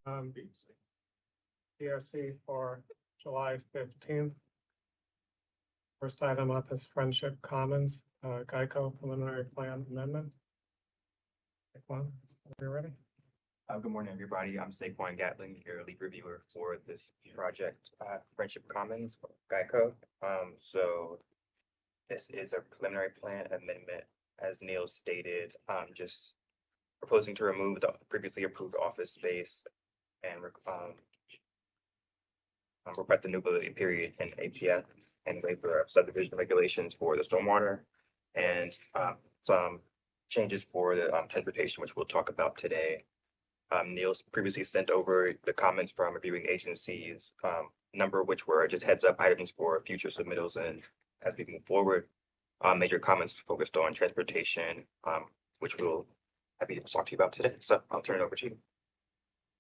PRC for July 15th. First item up is Friendship Commons, Geico preliminary plan amendment. Take one, are you ready? Good morning, everybody. I'm Saquon Gatling, your lead reviewer for this project, Friendship Commons, Geico. So this is a preliminary plan amendment, as Neil stated, just proposing to remove the previously approved office space and reflect the new ability period in APF and waiver of subdivision regulations for the stormwater and some changes for the transportation, which we'll talk about today. Neil's previously sent over the comments from reviewing agencies, number of which were just heads up items for future submittals and as we move forward. Major comments focused on transportation, which we'll happy to talk to you about today. So I'll turn it over to you.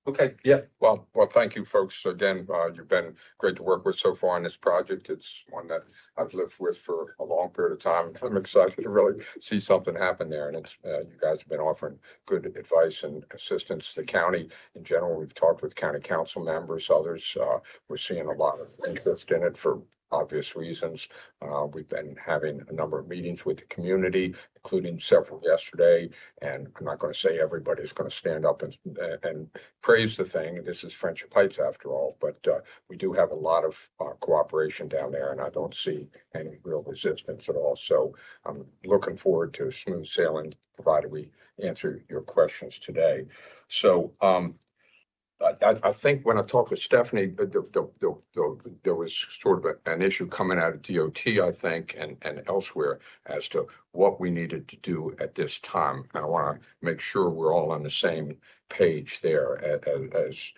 Okay, yeah, well, thank you, folks. Again, you've been great to work with so far on this project. It's one that I've lived with for a long period of time. I'm excited to really see something happen there, and it's you guys have been offering good advice and assistance. The county in general, we've talked with county council members, others. We're seeing a lot of interest in it for obvious reasons. We've been having a number of meetings with the community, including several yesterday, and I'm not going to say everybody's going to stand up and praise the thing. This is Friendship Heights after all, but we do have a lot of cooperation down there, and I don't see any real resistance at all. So I'm looking forward to smooth sailing, provided we answer your questions today. So I think when I talked with Stephanie, there was sort of an issue coming out of DOT, I think, and elsewhere as to what we needed to do at this time. And I want to make sure we're all on the same page there. As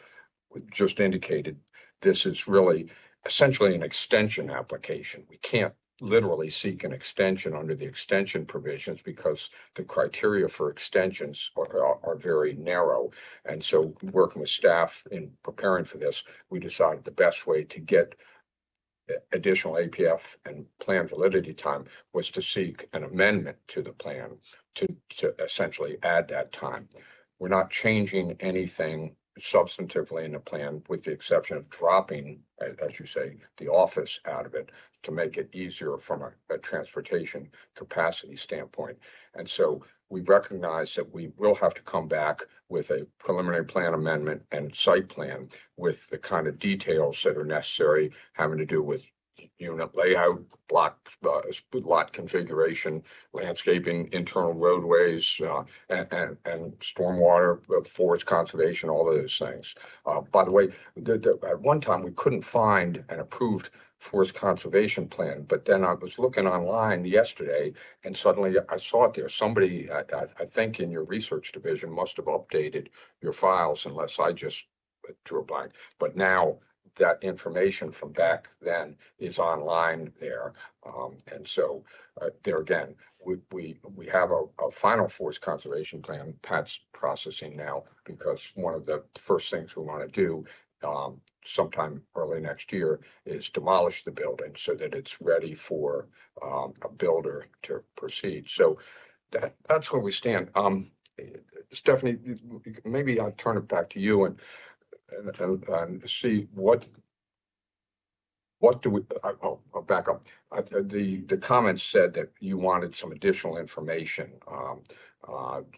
just indicated, this is really essentially an extension application. We can't literally seek an extension under the extension provisions because the criteria for extensions are very narrow. And so working with staff in preparing for this, we decided the best way to get additional APF and plan validity time was to seek an amendment to the plan to essentially add that time. We're not changing anything substantively in the plan, with the exception of dropping, as you say, the office out of it to make it easier from a transportation capacity standpoint. And so we recognize that we will have to come back with a preliminary plan amendment and site plan with the kind of details that are necessary, having to do with unit layout, lot configuration, landscaping, internal roadways, and stormwater, forest conservation, all of those things. By the way, at one time we couldn't find an approved forest conservation plan, but then I was looking online yesterday and suddenly I saw it there. Somebody, I think in your research division, must have updated your files, unless I just drew a blank. But now that information from back then is online there. And so there again, we have a final forest conservation plan. Pat's processing now, because one of the first things we want to do sometime early next year is demolish the building so that it's ready for a builder to proceed. So that's where we stand. Stephanie, maybe I'll turn it back to you and see what do we, I'll back up. The comments said that you wanted some additional information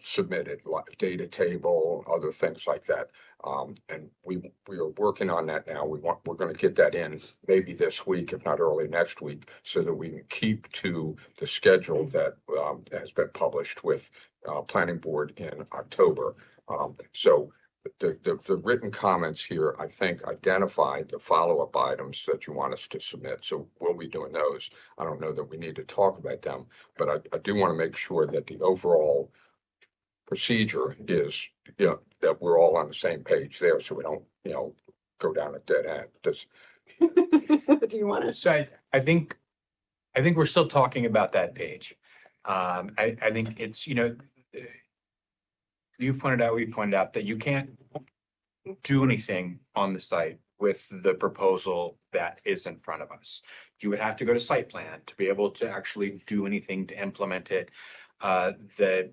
submitted, like data table, other things like that. And we are working on that now. We're going to get that in maybe this week, if not early next week, so that we can keep to the schedule that has been published with Planning Board in October. So the written comments here, I think, identify the follow-up items that you want us to submit. So we'll be doing those. I don't know that we need to talk about them, but I do want to make sure that the overall procedure is, that we're all on the same page there, so we don't, go down a dead end. Do you want to? So I think we're still talking about that page. I think it's, you've pointed out, we pointed out that you can't do anything on the site with the proposal that is in front of us. You would have to go to site plan to be able to actually do anything to implement it. the,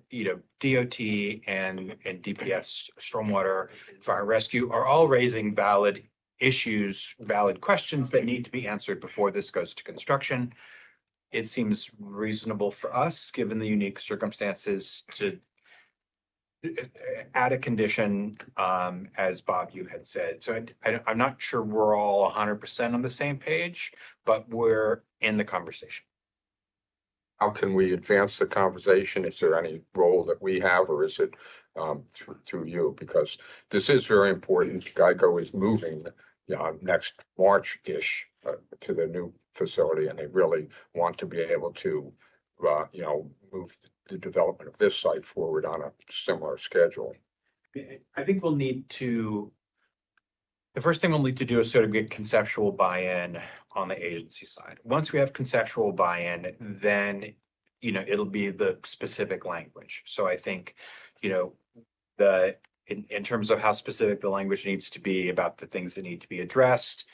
DOT and DPS, stormwater, fire rescue are all raising valid issues, valid questions that need to be answered before this goes to construction. It seems reasonable for us, given the unique circumstances, to add a condition, as Bob, you had said. So I'm not sure we're all 100% on the same page, but we're in the conversation. How can we advance the conversation? Is there any role that we have, or is it through you? Because this is very important. Geico is moving next March-ish to the new facility, and they really want to be able to, move the development of this site forward on a similar schedule. I think the first thing we'll need to do is sort of get conceptual buy-in on the agency side. Once we have conceptual buy-in, then, it'll be the specific language. So I think, in terms of how specific the language needs to be about the things that need to be addressed,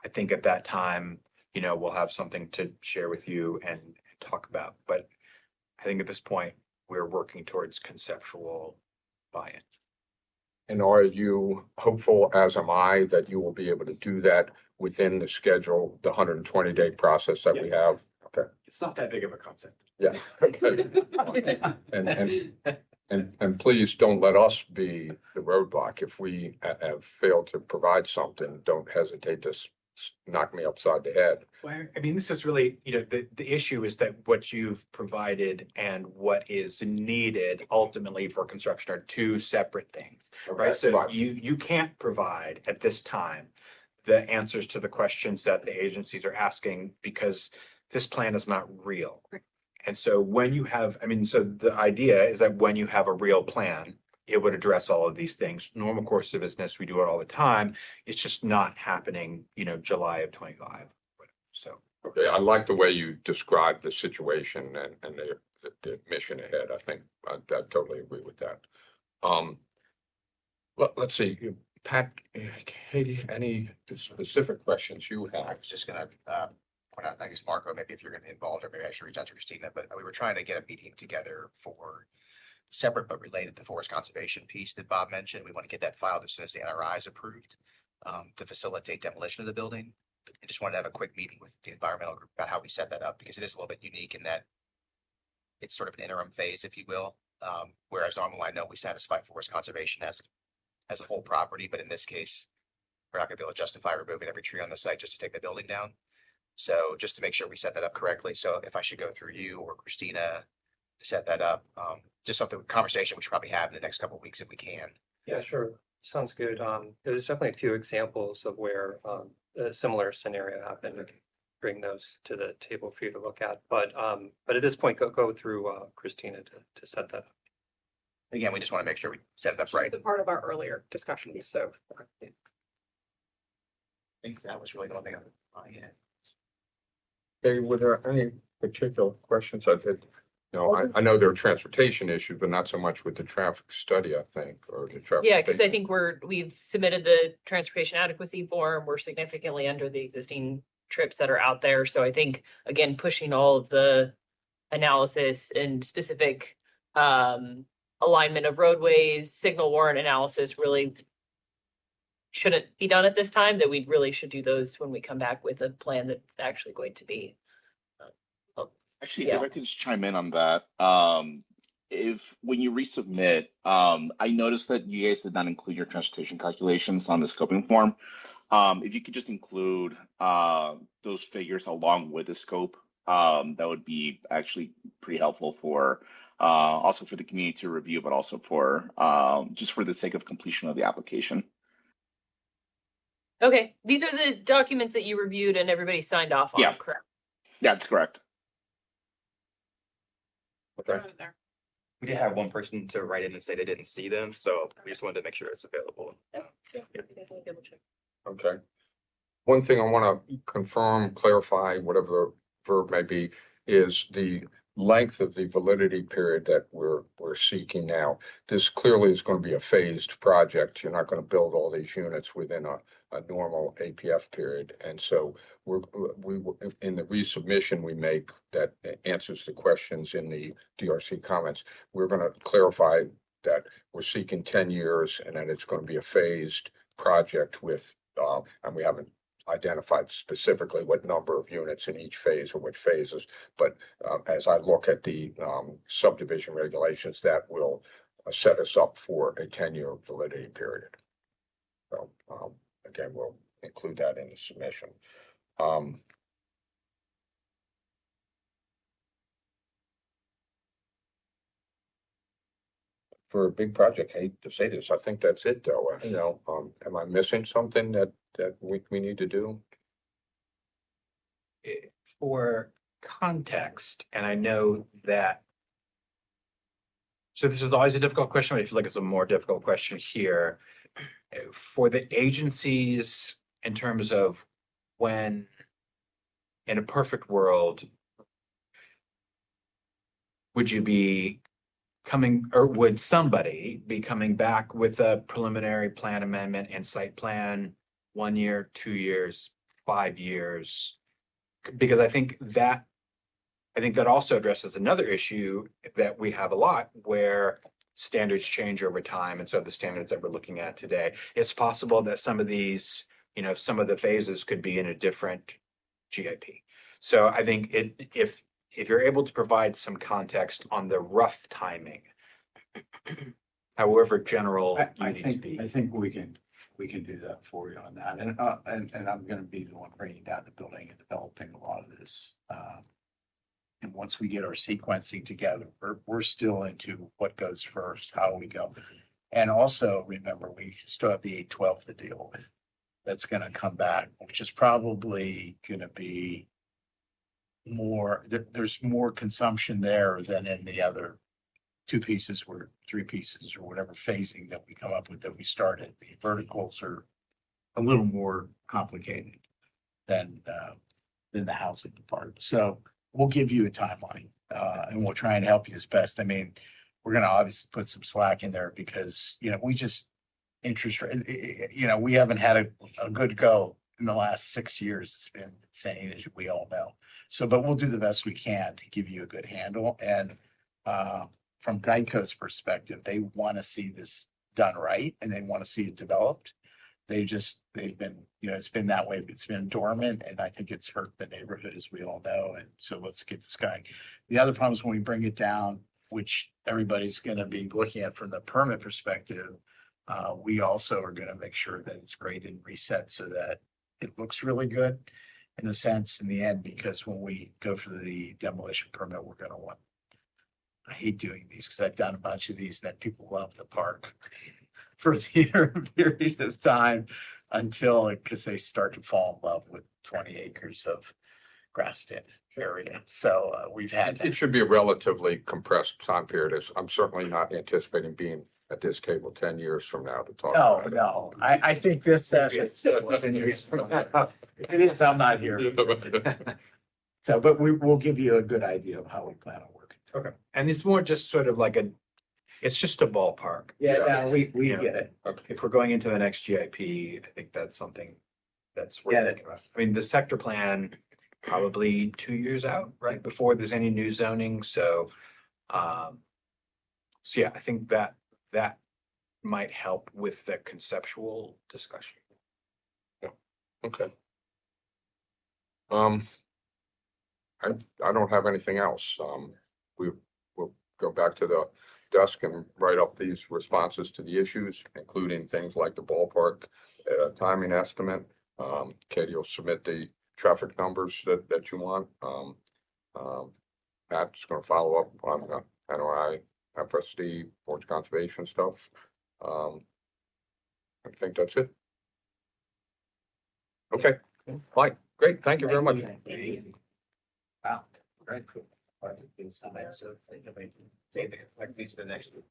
I think at that time, we'll have something to share with you and talk about. But I think at this point, we're working towards conceptual buy-in. And are you hopeful, as am I, that you will be able to do that within the schedule, the 120-day process that we have? Okay. It's not that big of a concept. Yeah. And please don't let us be the roadblock. If we have failed to provide something, don't hesitate to knock me upside the head. Well, I mean, this is really, the issue is that what you've provided and what is needed ultimately for construction are two separate things, right? So you can't provide at this time the answers to the questions that the agencies are asking because this plan is not real. And so when you have, so the idea is that when you have a real plan, it would address all of these things. Normal course of business, we do it all the time. It's just not happening, July of 25. So. Okay, I like the way you described the situation and the mission ahead. I think I totally agree with that. Let's see, Pat, Katie, any specific questions you I have? was just gonna point out, I guess, Marco, maybe if you're gonna be involved, or maybe I should reach out to Christina, but we were trying to get a meeting together for separate but related to the forest conservation piece that Bob mentioned. We want to get that filed as soon as the NRI is approved, to facilitate demolition of the building. I just wanted to have a quick meeting with the environmental group about how we set that up, because it is a little bit unique in that it's sort of an interim phase, if you will. Whereas normally I know we satisfy forest conservation as a whole property, but in this case, we're not gonna be able to justify removing every tree on the site just to take the building down. So just to make sure we set that up correctly. So if I should go through you or Christina to set that up, just something, conversation we should probably have in the next couple of weeks if we can. Yeah, sure. Sounds good. There's definitely a few examples of where a similar scenario happened. We can bring those to the table for you to look at. But at this point, go through Christina to set that up. Again, we just want to make sure we set it up right. The part of our earlier discussions, so. I think that was really the only thing on my end. Hey, were there any particular questions? I know there are transportation issues, but not so much with the traffic study, I think, or the traffic. Yeah, because I think we've submitted the transportation adequacy form. We're significantly under the existing trips that are out there. So I think, again, pushing all of the analysis and specific alignment of roadways, signal warrant analysis really shouldn't be done at this time, that we really should do those when we come back with a plan that's actually going to be. Actually, Yeah. if I could just chime in on that, if when you resubmit, I noticed that you guys did not include your transportation calculations on the scoping form. If you could just include those figures along with the scope, that would be actually pretty helpful for also for the community to review, but also for just for the sake of completion of the application. Okay, these are the documents that you reviewed and everybody signed off on, Yeah. correct? That's correct. Okay. We did have one person to write in and say they didn't see them, so we just wanted to make sure it's available. Definitely double check. Okay. One thing I want to confirm, clarify, whatever the verb may be, is the length of the validity period that we're seeking now. This clearly is going to be a phased project. You're not going to build all these units within a normal APF period. And so in the resubmission we make that answers the questions in the DRC comments, we're going to clarify that we're seeking 10 years and that it's going to be a phased project with, and we haven't identified specifically what number of units in each phase or what phases. But as I look at the subdivision regulations, that will set us up for a 10-year validity period. So again, we'll include that in the submission. For a big project, I hate to say this, I think that's it though. Am I missing something that we need to do? For context, and I know that, so this is always a difficult question, but I feel like it's a more difficult question here. For the agencies, in terms of when, in a perfect world, would you be coming, or would somebody be coming back with a preliminary plan amendment and site plan 1 year, 2 years, 5 years? Because I think that also addresses another issue that we have a lot, where standards change over time. And so the standards that we're looking at today, it's possible that some of these, some of the phases could be in a different GIP. So I think if you're able to provide some context on the rough timing, however general you need to be. I think we can do that for you on that. And I'm gonna be the one bringing down the building and developing a lot of this. And once we get our sequencing together, we're still into what goes first, how we go. And also remember, we still have the 812 to deal with. That's gonna come back, which is probably gonna be more, there's more consumption there than in the other 2 pieces or 3 pieces or whatever phasing that we come up with that we started. The verticals are a little more complicated than the housing department. So we'll give you a timeline and we'll try and help you as best. I mean, we're going to obviously put some slack in there because, we just interest rate, we haven't had a good go in the last 6 years. It's been insane, as we all know. So, but we'll do the best we can to give you a good handle. And from Geico's perspective, they want to see this done right and they want to see it developed. They've been, it's been that way. It's been dormant and I think it's hurt the neighborhood, as we all know. And so let's get this guy. The other problem is when we bring it down, which everybody's going to be looking at from the permit perspective, we also are going to make sure that it's graded and reset so that it looks really good in a sense in the end, because when we go for the demolition permit, we're going to want, I hate doing these because I've done a bunch of these that people love the park for the period of time because they start to fall in love with 20 acres of grassed-in area. So we've had. It should be a relatively compressed time period. I'm certainly not anticipating being at this table 10 years from now to talk about it. No. I think this session. It is, I'm not here. So, but we'll give you a good idea of how we plan on working. Okay. And it's more just sort of like it's just a ballpark. Yeah, we get it. If we're going into the next GIP, I think that's something that's worth thinking about. I mean, the sector plan, probably 2 years out, right? Before there's any new zoning. So yeah, I think that might help with the conceptual discussion. Yeah. Okay. I don't have anything else. We will go back to the desk and write up these responses to the issues, including things like the ballpark timing estimate. Katie will submit the traffic numbers that you want. Pat's going to follow up on the NOI, FSD, Board of Conservation stuff. I think that's it. Okay, fine, great, thank you very much. Wow, very cool. So, save these for the next week.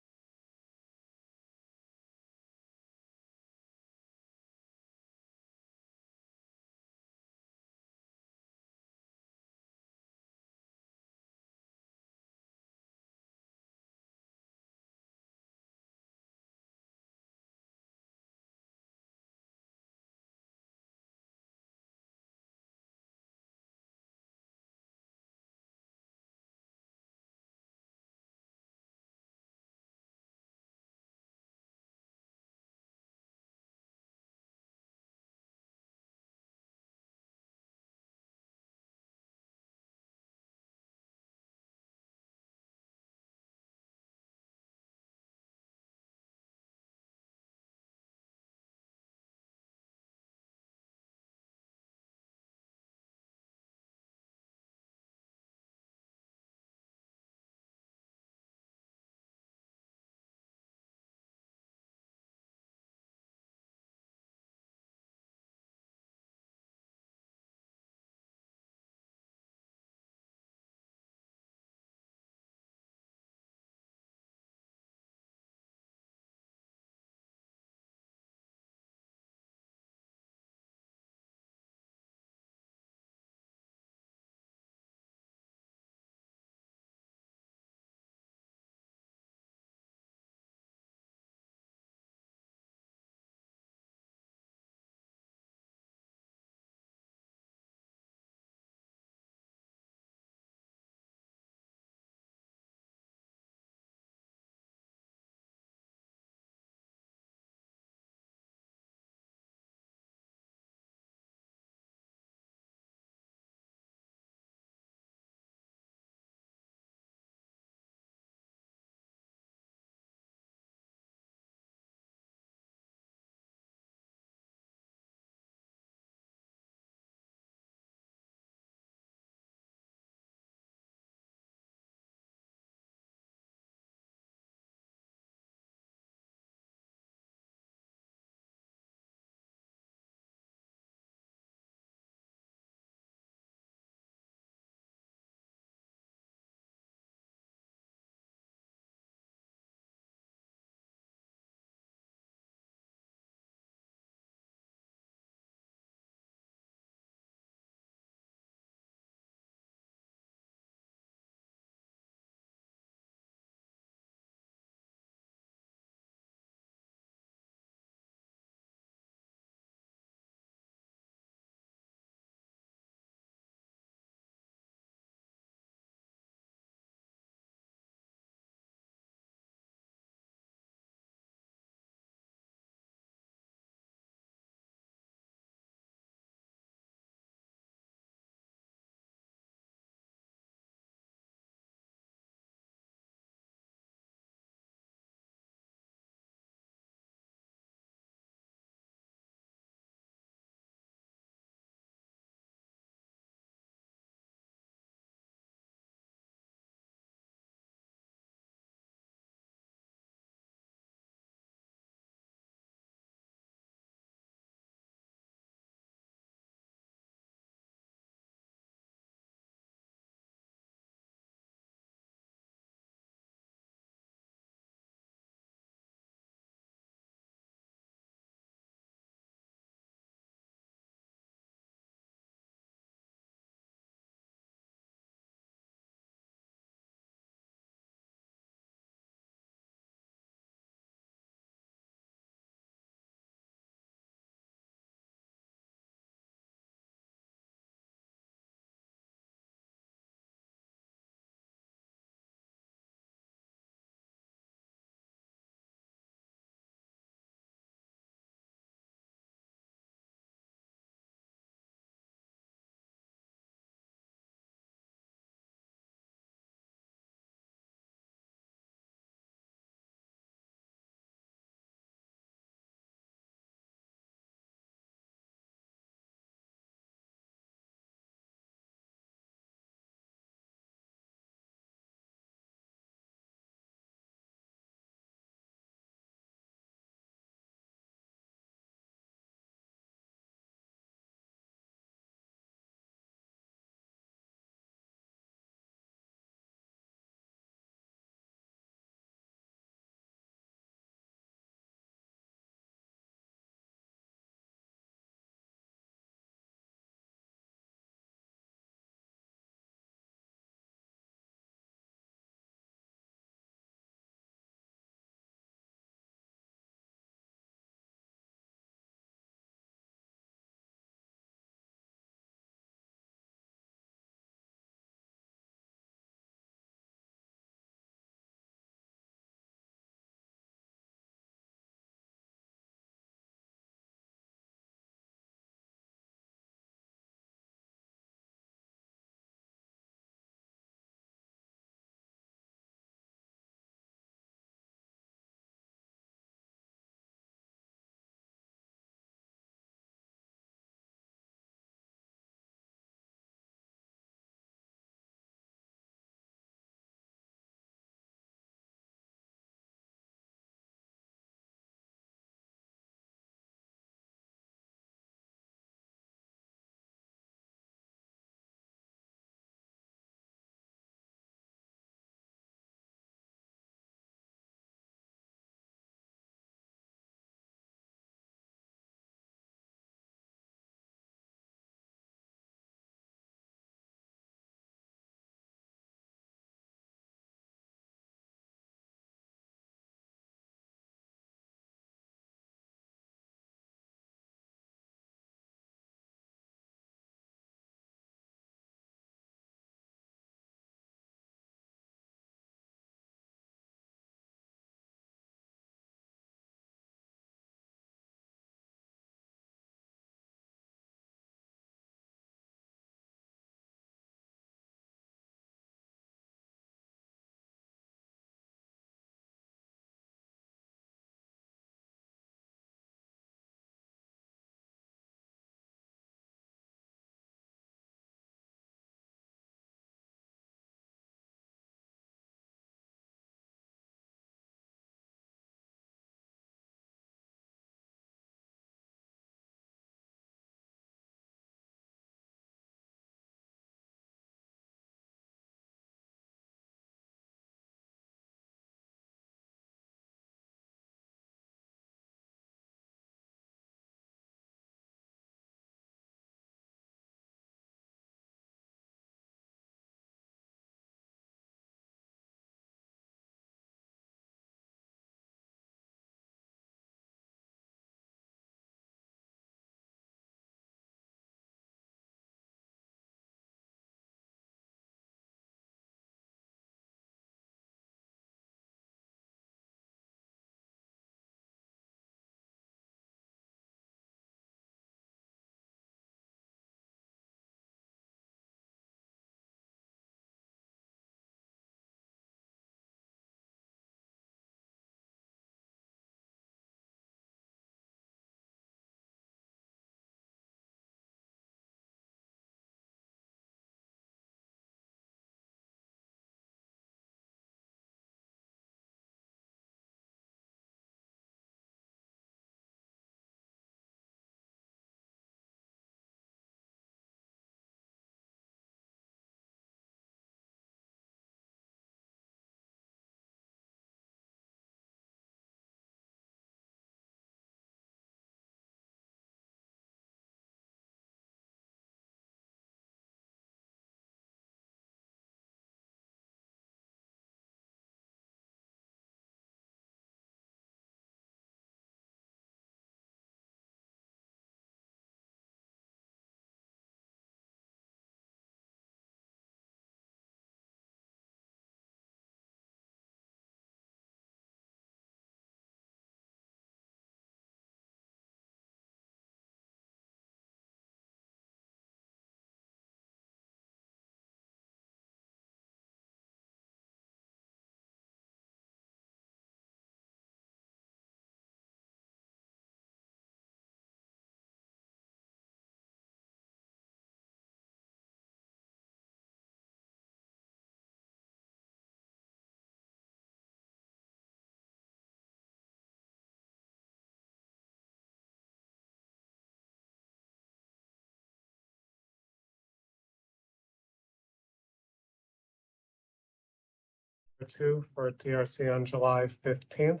2 for DRC on July 15th.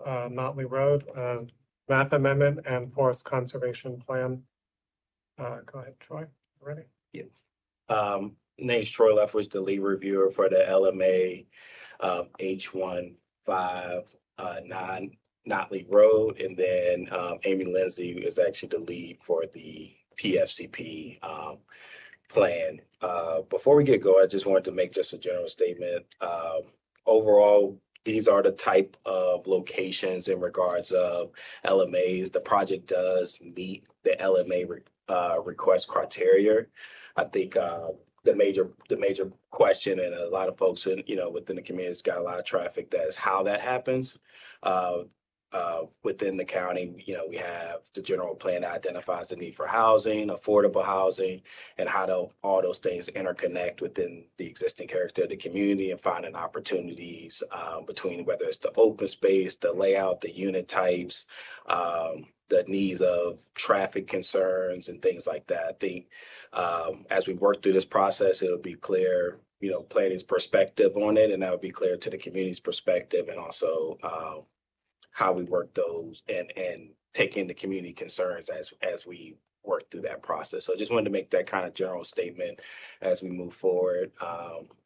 Notley Road, map amendment and forest conservation plan. Go ahead, Troy, ready? Name's Troy Leftwich, the lead reviewer for the LMA H15 9 Notley Road, and then Amy Lindsay is actually the lead for the PFCP plan. Before we get going, I just wanted to make just a general statement. Overall, these are the type of locations in regards of LMAs. The project does meet the LMA request criteria. I think the major question, and a lot of folks in, within the community has got a lot of traffic, that is how that happens. Within the county, we have the general plan that identifies the need for housing, affordable housing, and how all those things interconnect within the existing character of the community, and finding opportunities between whether it's the open space, the layout, the unit types, the needs of traffic concerns and things like that. I think as we work through this process, it'll be clear, planning's perspective on it, and that will be clear to the community's perspective, and also how we work those and take in the community concerns as we work through that process. So I just wanted to make that kind of general statement as we move forward.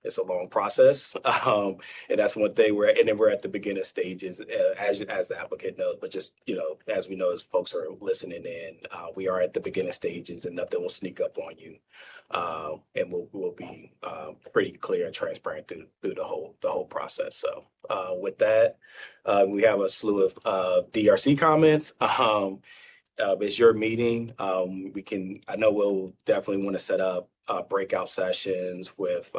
It's a long process, and that's one thing we're at the beginning stages, as the applicant knows. But just as we know, as folks are listening in, we are at the beginning stages, and nothing will sneak up on you, and we'll be pretty clear and transparent through the whole process. So with that, we have a slew of DRC comments. It's your meeting. I know we'll definitely want to set up breakout sessions with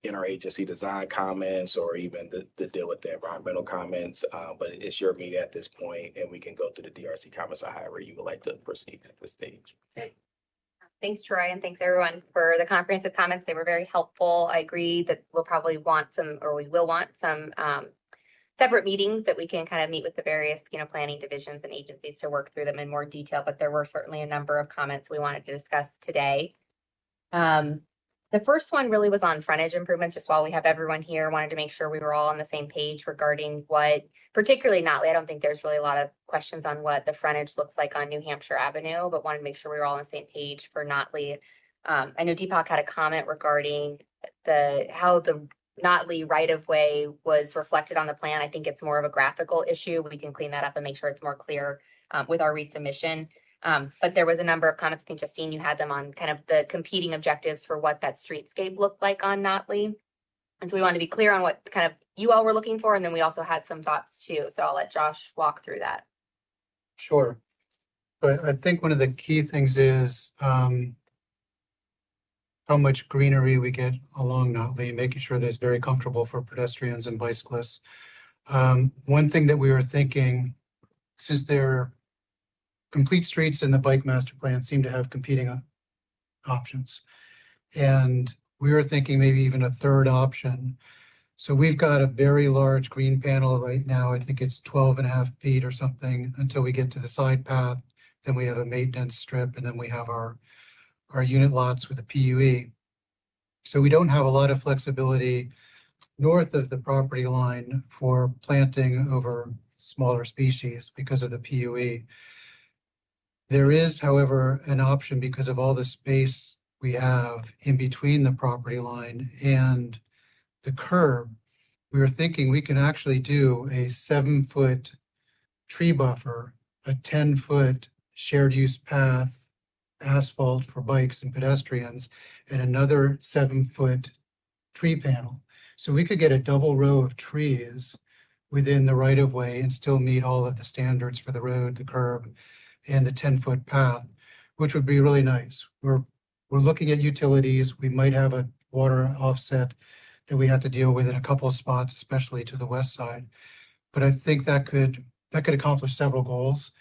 interagency design comments, or even to deal with the environmental comments. But it's your meeting at this point, and we can go through the DRC comments or however you would like to proceed at this stage. Thanks, Troy, and thanks everyone for the comprehensive comments. They were very helpful. I agree that we will want some separate meetings that we can kind of meet with the various, planning divisions and agencies to work through them in more detail. But there were certainly a number of comments we wanted to discuss today. The first one really was on frontage improvements. Just while we have everyone here, wanted to make sure we were all on the same page regarding what, particularly Notley. I don't think there's really a lot of questions on what the frontage looks like on New Hampshire Avenue, but wanted to make sure we were all on the same page for Notley. I know Deepak had a comment regarding how the Notley right-of-way was reflected on the plan. I think it's more of a graphical issue. We can clean that up and make sure it's more clear with our resubmission. But there was a number of comments. I think Justine, you had them on kind of the competing objectives for what that streetscape looked like on Notley. And so we wanted to be clear on what kind of you all were looking for. And then we also had some thoughts too. So I'll let Josh walk through that. Sure. But I think one of the key things is how much greenery we get along Notley, making sure that it's very comfortable for pedestrians and bicyclists. One thing that we were thinking, since they're complete streets and the bike master plan seem to have competing options, and we were thinking maybe even a third option. So we've got a very large green panel right now. I think it's 12.5 feet or something until we get to the side path. Then we have a maintenance strip, and then we have our unit lots with a PUE. So we don't have a lot of flexibility north of the property line for planting over smaller species because of the PUE. There is, however, an option because of all the space we have in between the property line and the curb. We were thinking we can actually do a 7-foot tree buffer, a 10-foot shared use path, asphalt for bikes and pedestrians, and another 7-foot tree panel. So we could get a double row of trees within the right of way and still meet all of the standards for the road, the curb, and the 10-foot path, which would be really nice. We're looking at utilities. We might have a water offset that we have to deal with in a couple of spots, especially to the west side. But I think that could accomplish several goals,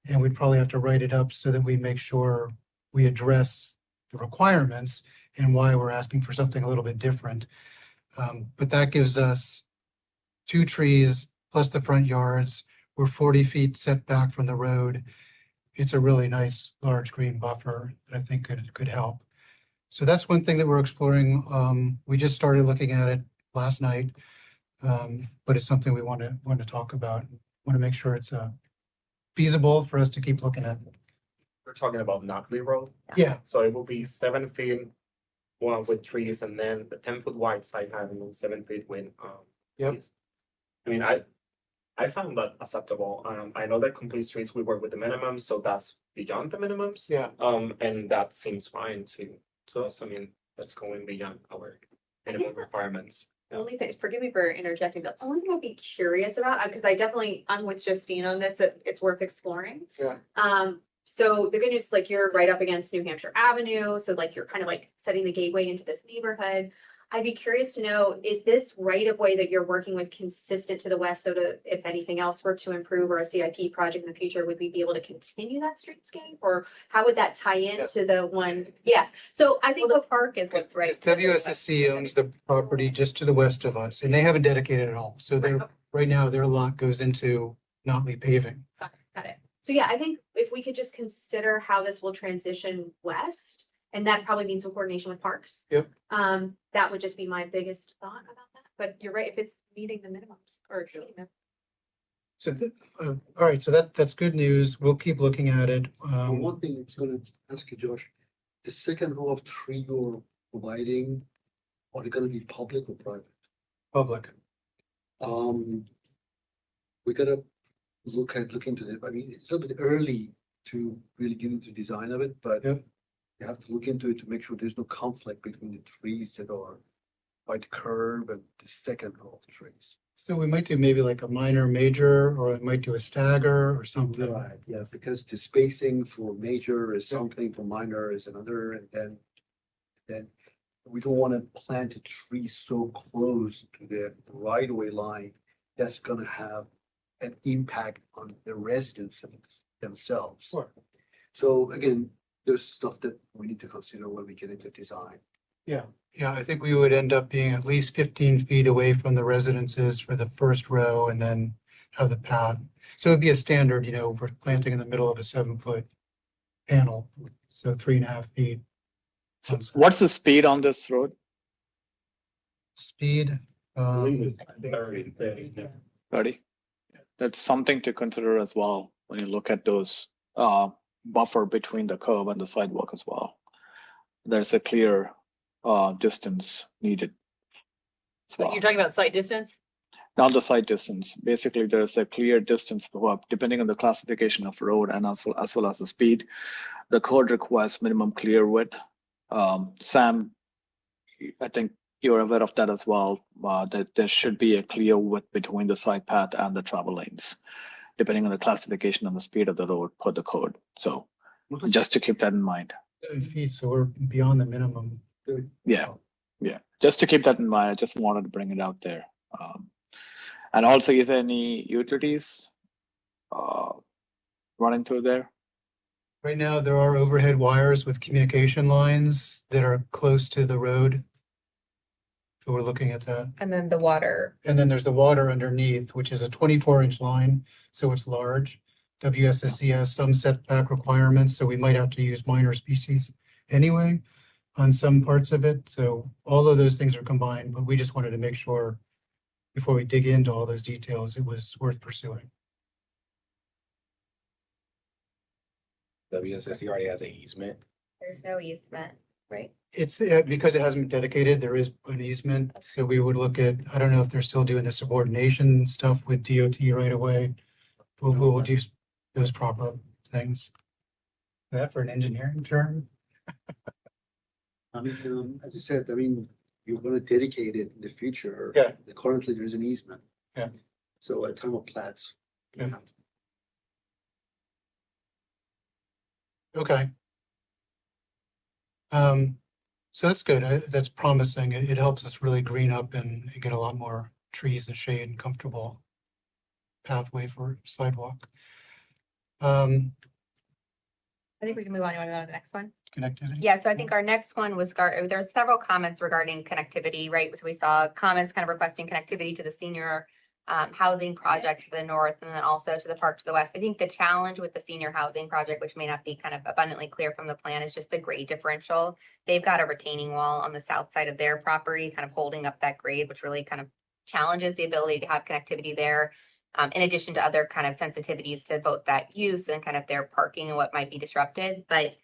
and we'd probably have to write it up so that we make sure we address the requirements and why we're asking for something a little bit different. But that gives us 2 trees plus the front yards. We're 40 feet set back from the road. It's a really nice large green buffer that I think could help. So that's one thing that we're exploring. We just started looking at it last night. But it's something we want to talk about. Want to make sure it's feasible for us to keep looking at. We're talking about Knockley Road, Yeah, so it will be 7 feet, one with trees, and then the 10-foot wide side having and 7 feet with Yep. trees. I mean, I found that acceptable. I know that complete streets we work with the minimum, so that's beyond the minimums. yeah. And that seems fine to us. I mean, that's going beyond our minimum requirements. The only thing, forgive me for interjecting, the only thing I'd be curious about, because I'm with Justine on this, that it's worth exploring. Yeah. So the good news is like you're right up against New Hampshire Avenue, so like you're kind of like setting the gateway into this neighborhood. I'd be curious to know, is this right of way that you're working with consistent to the west? So to, if anything else were to improve or a CIP project in the future, would we be able to continue that streetscape? Or how would that tie into the one? Yeah, so I think Well, the park is what's right. WSSC owns the property just to the west of us, and they haven't dedicated at all. So they're, right now, their lot goes into Notley paving. Got it. So yeah, I think if we could just consider how this will transition west, and that probably means some coordination with parks. Yep. That would just be my biggest thought about that. But you're right, if it's meeting the minimums or exceeding them. So, all right, so that's good news. We'll keep looking at it. One thing I was gonna ask you, Josh, the second row of tree you're providing, are they gonna be public or private? Public. We gotta look into it. I mean, it's a little bit early to really get into design of it, but Yep. you have to look into it to make sure there's no conflict between the trees that are by the curb and the second row of trees. So we might do maybe like a minor, major, or we might do a stagger or something. Right, yeah, because the spacing for major is something, for minor is another, and then we don't want to plant a tree so close to the right of way line that's gonna have an impact on the residents themselves. Sure. So again, there's stuff that we need to consider when we get into design. Yeah, I think we would end up being at least 15 feet away from the residences for the first row and then have the path. So it'd be a standard, we're planting in the middle of a 7-foot panel, so 3.5 feet. So what's the speed on this road? Speed, 30. That's something to consider as well when you look at those buffer between the curb and the sidewalk as well. There's a clear distance needed as well. You're talking about site distance? Not the site distance. Basically, there's a clear distance depending on the classification of road and as well as the speed. The code requires minimum clear width. Sam, I think you're aware of that as well. That there should be a clear width between the side path and the travel lanes, depending on the classification and the speed of the road per the code. So just to keep that in mind. 7 feet, so we're beyond the minimum. Yeah. Just to keep that in mind, I just wanted to bring it out there. And also, is there any utilities running through there? Right now, there are overhead wires with communication lines that are close to the road. So we're looking at that. And then the water. And then there's the water underneath, which is a 24-inch line, so it's large. WSSC has some setback requirements, so we might have to use minor species anyway on some parts of it. So all of those things are combined, but we just wanted to make sure before we dig into all those details, it was worth pursuing. WSSC already has an easement. There's no easement, right? It's because it hasn't been dedicated, there is an easement. So we would look at, I don't know if they're still doing the subordination stuff with DOT right away. We'll do those proper things. That for an engineering term? I mean, as you said, you're gonna dedicate it in the future. Yeah. Currently, there's an easement. Yeah. So at time of plats. Yeah. Okay. So that's good. That's promising. It helps us really green up and get a lot more trees and shade and comfortable pathway for sidewalk. I think we can move on. You want to go to the next one? Connectivity. Yeah, so I think our next one was, there were several comments regarding connectivity, right? So we saw comments kind of requesting connectivity to the senior housing project to the north and then also to the park to the west. I think the challenge with the senior housing project, which may not be kind of abundantly clear from the plan, is just the grade differential. They've got a retaining wall on the south side of their property, kind of holding up that grade, which really kind of challenges the ability to have connectivity there. In addition to other kind of sensitivities to both that use and kind of their parking and what might be disrupted. But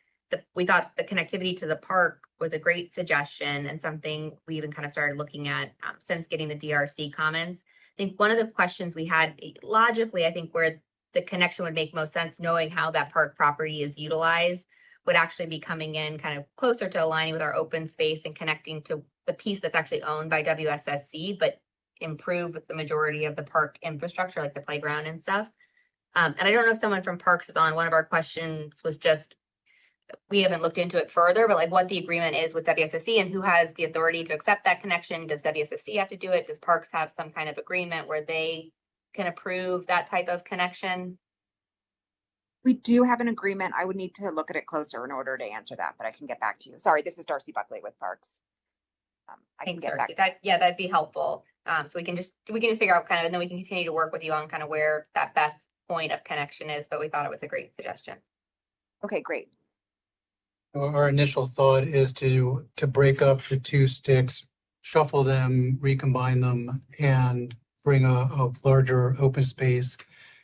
we thought the connectivity to the park was a great suggestion and something we even kind of started looking at since getting the DRC comments. I think one of the questions we had logically, I think where the connection would make most sense, knowing how that park property is utilized, would actually be coming in kind of closer to aligning with our open space and connecting to the piece that's actually owned by WSSC, but improve with the majority of the park infrastructure, like the playground and stuff. And I don't know if someone from Parks is on. One of our questions was just, we haven't looked into it further, but like what the agreement is with WSSC and who has the authority to accept that connection. Does WSSC have to do it? Does Parks have some kind of agreement where they can approve that type of connection? We do have an agreement. I would need to look at it closer in order to answer that, but I can get back to you. Sorry, this is Darcy Buckley with Parks. I can Thanks, get Darcy. back. That'd be helpful. So we can just figure out kind of, and then we can continue to work with you on kind of where that best point of connection is. But we thought it was a great suggestion. Okay, great. Our initial thought is to break up the two sticks, shuffle them, recombine them, and bring a larger open space.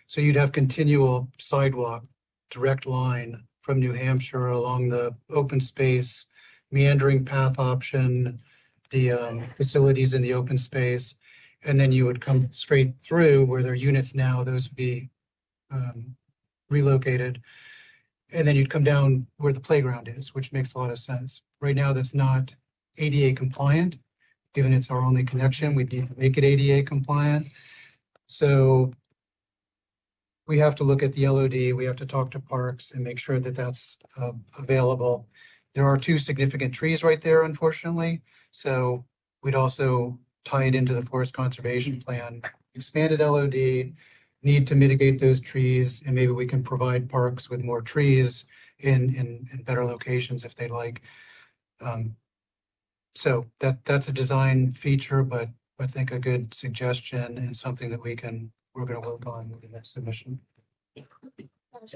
So you'd have continual sidewalk, direct line from New Hampshire along the open space, meandering path option, the facilities in the open space, and then you would come straight through where there are units now, those would be relocated. And then you'd come down where the playground is, which makes a lot of sense. Right now, that's not ADA compliant. Given it's our only connection, we need to make it ADA compliant. So we have to look at the LOD, we have to talk to Parks and make sure that that's available. There are two significant trees right there, unfortunately. So we'd also tie it into the forest conservation plan. Expanded LOD, need to mitigate those trees, and maybe we can provide Parks with more trees in better locations if they like. So that's a design feature, but I think a good suggestion and something that we're going to work on with the next submission.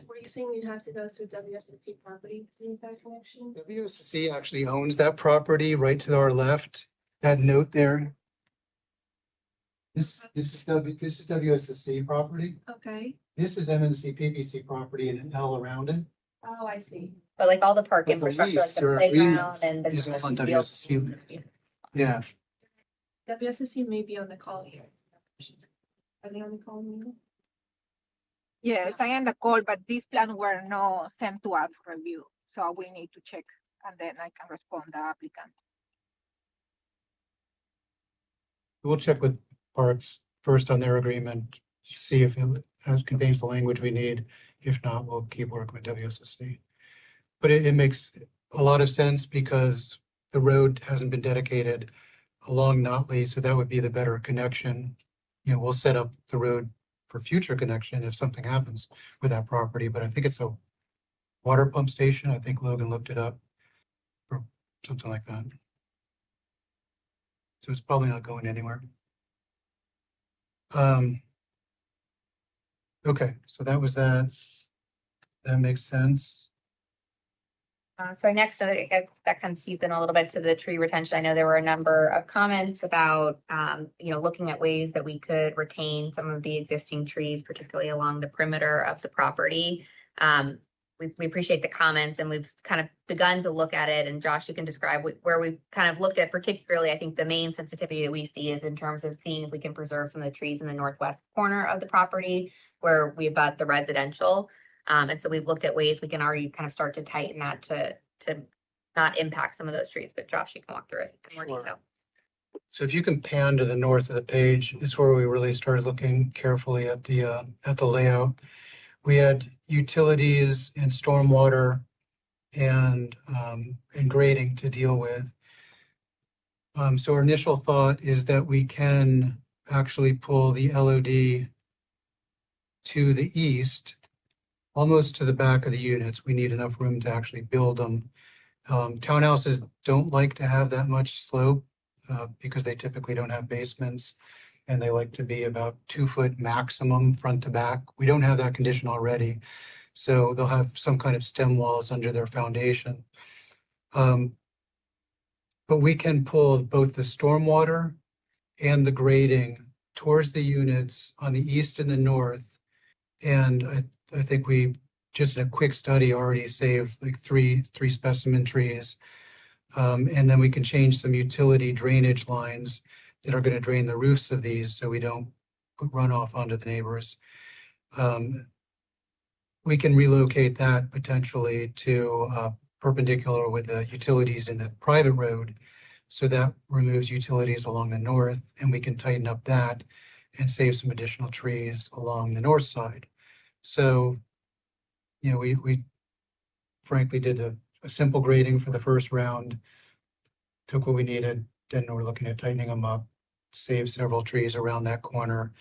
Were you saying you'd have to go through WSSC property to make that connection? WSSC actually owns that property right to our left. That note there. This is WSSC property. Okay. This is MNC PPC property and an L around it. Oh, I see. But like all the park But the infrastructure, like lease the or playground agreement and is all on the WSSC. Yeah. WSSC may be on the call here. Are they on the call now? Yes, I am the call, but these plans were not sent to us for review. So we need to check and then I can respond the applicant. We'll check with Parks first on their agreement, see if it contains the language we need. If not, we'll keep working with WSSC. But it makes a lot of sense because the road hasn't been dedicated along Notley, so that would be the better connection. You know, we'll set up the road for future connection if something happens with that property, but I think it's a water pump station. I think Logan looked it up or something like that. So it's probably not going anywhere. Okay, so that was that. That makes sense. So next, that kind of keeps in a little bit to the tree retention. I know there were a number of comments about, looking at ways that we could retain some of the existing trees, particularly along the perimeter of the property. We appreciate the comments and we've kind of begun to look at it. And Josh, you can describe where we've kind of looked at particularly, I think the main sensitivity that we see is in terms of seeing if we can preserve some of the trees in the northwest corner of the property where we abut the residential. And so we've looked at ways we can already kind of start to tighten that to not impact some of those trees. But Josh, you can walk through it in more detail. So if you can pan to the north of the page, is where we really started looking carefully at the layout. We had utilities and stormwater and grading to deal with. So our initial thought is that we can actually pull the LOD to the east, almost to the back of the units. We need enough room to actually build them. Townhouses don't like to have that much slope because they typically don't have basements. and they like to be about 2 foot maximum front to back. We don't have that condition already, so they'll have some kind of stem walls under their foundation. But we can pull both the stormwater and the grading towards the units on the east and the north. And I think we, just in a quick study, already saved like three specimen trees. And then we can change some utility drainage lines that are going to drain the roofs of these so we don't put runoff onto the neighbors. We can relocate that potentially to perpendicular with the utilities in the private road. So that removes utilities along the north, and we can tighten up that and save some additional trees along the north side. So, you know, we frankly did a simple grading for the first round, took what we needed, then we're looking at tightening them up, save several trees around that corner.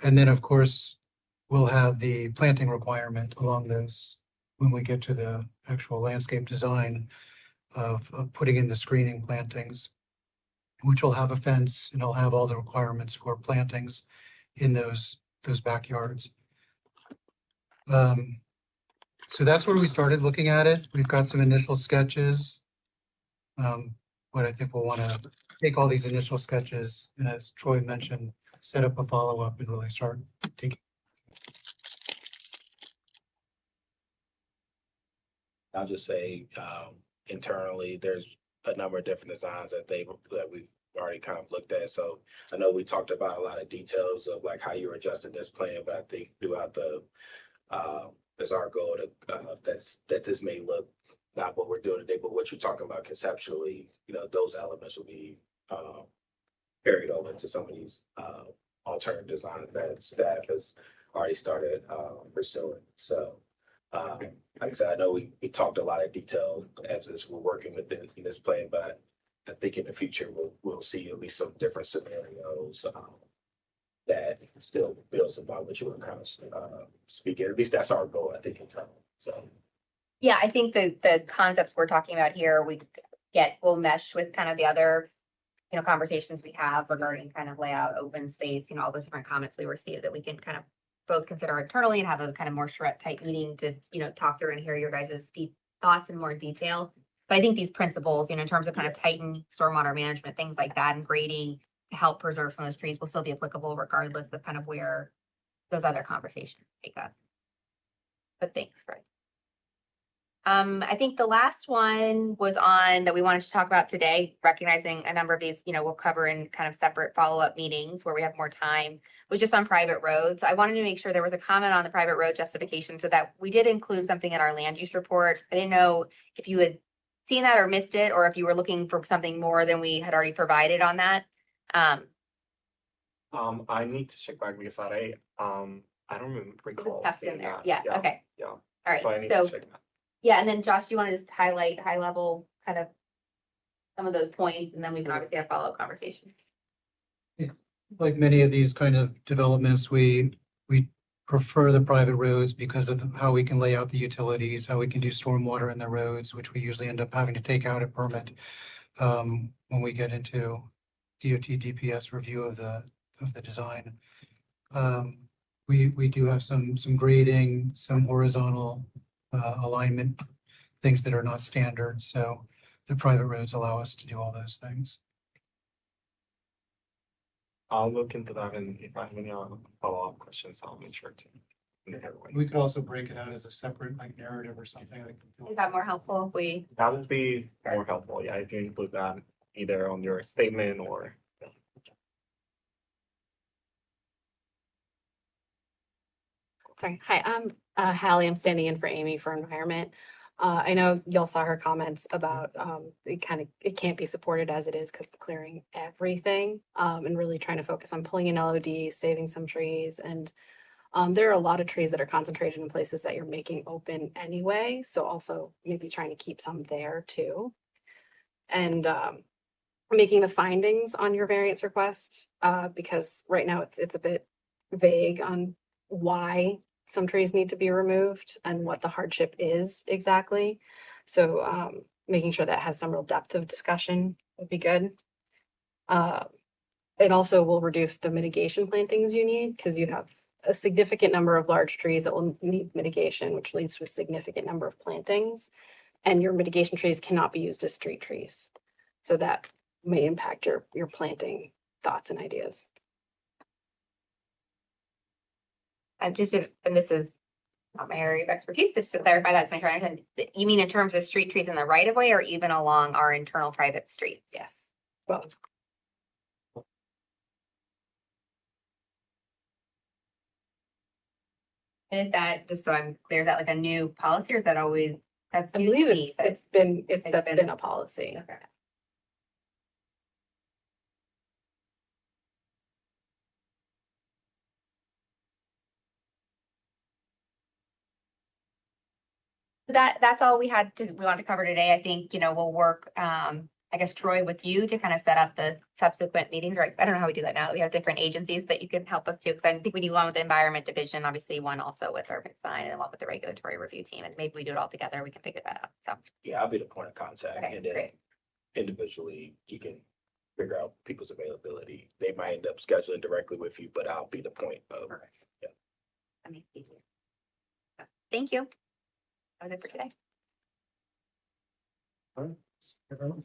And then, of course, we'll have the planting requirement along those when we get to the actual landscape design of putting in the screening plantings, which will have a fence and it'll have all the requirements for plantings in those backyards. So that's where we started looking at it. We've got some initial sketches. But I think we'll want to take all these initial sketches and, as Troy mentioned, set up a follow-up and really start taking. I'll just say, internally, there's a number of different designs that we've already kind of looked at. So I know we talked about a lot of details of like how you're adjusting this plan, but I think throughout the, it's our goal to, that this may look not what we're doing today, but what you're talking about conceptually, you know, those elements will be, carried over to some of these, alternative designs that staff has already started, pursuing. So, like I said, I know we talked a lot of detail as we're working within this plan, but I think in the future we'll see at least some different scenarios that still builds upon what you were kind of speaking. At least that's our goal, I think, in time. So Yeah, I think the concepts we're talking about here, will mesh with kind of the other, conversations we have regarding kind of layout, open space, all those different comments we received that we can kind of both consider internally and have a kind of more Charrette type meeting to, talk through and hear your guys' deep thoughts in more detail. But I think these principles, in terms of kind of tighten stormwater management, things like that, and grading to help preserve some of those trees will still be applicable regardless of kind of where those other conversations take us. But thanks, Fred. I think the last one was on that we wanted to talk about today, recognizing a number of these, we'll cover in kind of separate follow-up meetings where we have more time, was just on private roads. I wanted to make sure there was a comment on the private road justification so that we did include something in our land use report. I didn't know if you had seen that or missed it, or if you were looking for something more than we had already provided on that. I need to check back because I don't recall. Kept in there. That. Yeah. Okay. Yeah. All right. So I need to check that. Yeah, and then Josh, do you want to just highlight high level kind of some of those points, and then we can obviously have follow-up conversation. Like many of these kind of developments, we prefer the private roads because of how we can lay out the utilities, how we can do stormwater in the roads, which we usually end up having to take out a permit when we get into DOT DPS review of the design. We do have some grading, some horizontal alignment, things that are not standard. So the private roads allow us to do all those things. I'll look into that, and if I have any follow-up questions, I'll make sure to. We could also break it out as a separate like narrative or something. Is that more helpful if That would be more helpful, yeah, if you include that either on your statement or. Sorry. Hi, I'm Hallie. I'm standing in for Amy for environment. I know y'all saw her comments about it can't be supported as it is because it's clearing everything and really trying to focus on pulling in LODs, saving some trees. And there are a lot of trees that are concentrated in places that you're making open anyway. So also maybe trying to keep some there too. And making the findings on your variance request because right now it's a bit vague on why some trees need to be removed and what the hardship is exactly. So making sure that has some real depth of discussion would be good. it also will reduce the mitigation plantings you need because you have a significant number of large trees that will need mitigation, which leads to a significant number of plantings. And your mitigation trees cannot be used as street trees. So that may impact your planting thoughts and ideas. I'm just, and this is not my area of expertise, just to clarify that, to make sure I understand. You mean in terms of street trees in the right of way or even along our internal private streets? Yes, both. And is that, just so I'm clear, is that like a new policy or is that always, that's? I believe that's been a policy. Okay. That's all we wanted to cover today. I think, we'll work, I guess, Troy, with you to kind of set up the subsequent meetings, right? I don't know how we do that now. We have different agencies that you can help us too, because I think we need one with the Environment Division, obviously one also with urban design and one with the regulatory review team. And maybe we do it all together. We can figure that out. So, Yeah, I'll be the point of contact, okay, and then great. individually you can figure out people's availability. They might end up scheduling directly with you, but I'll be the point of. Yeah. That makes it easier. So, thank you. That was it for today. All right.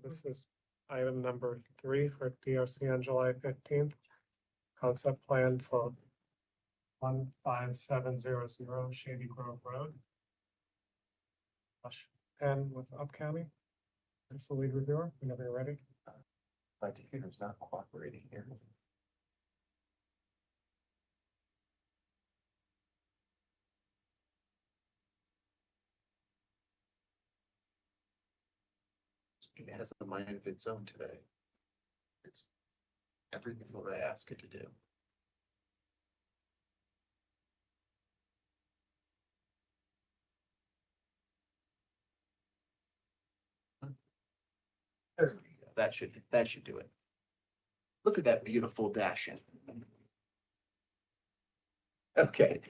This is item number 3 for DRC on July 15th. Concept plan for 15700 Shady Grove Road. Pen with Up County. It's the lead reviewer, whenever you're ready. My computer's not cooperating here. It has a mind of its own today. It's everything what I ask it to do. There we go. That should do it. Look at that beautiful dashing. Okay,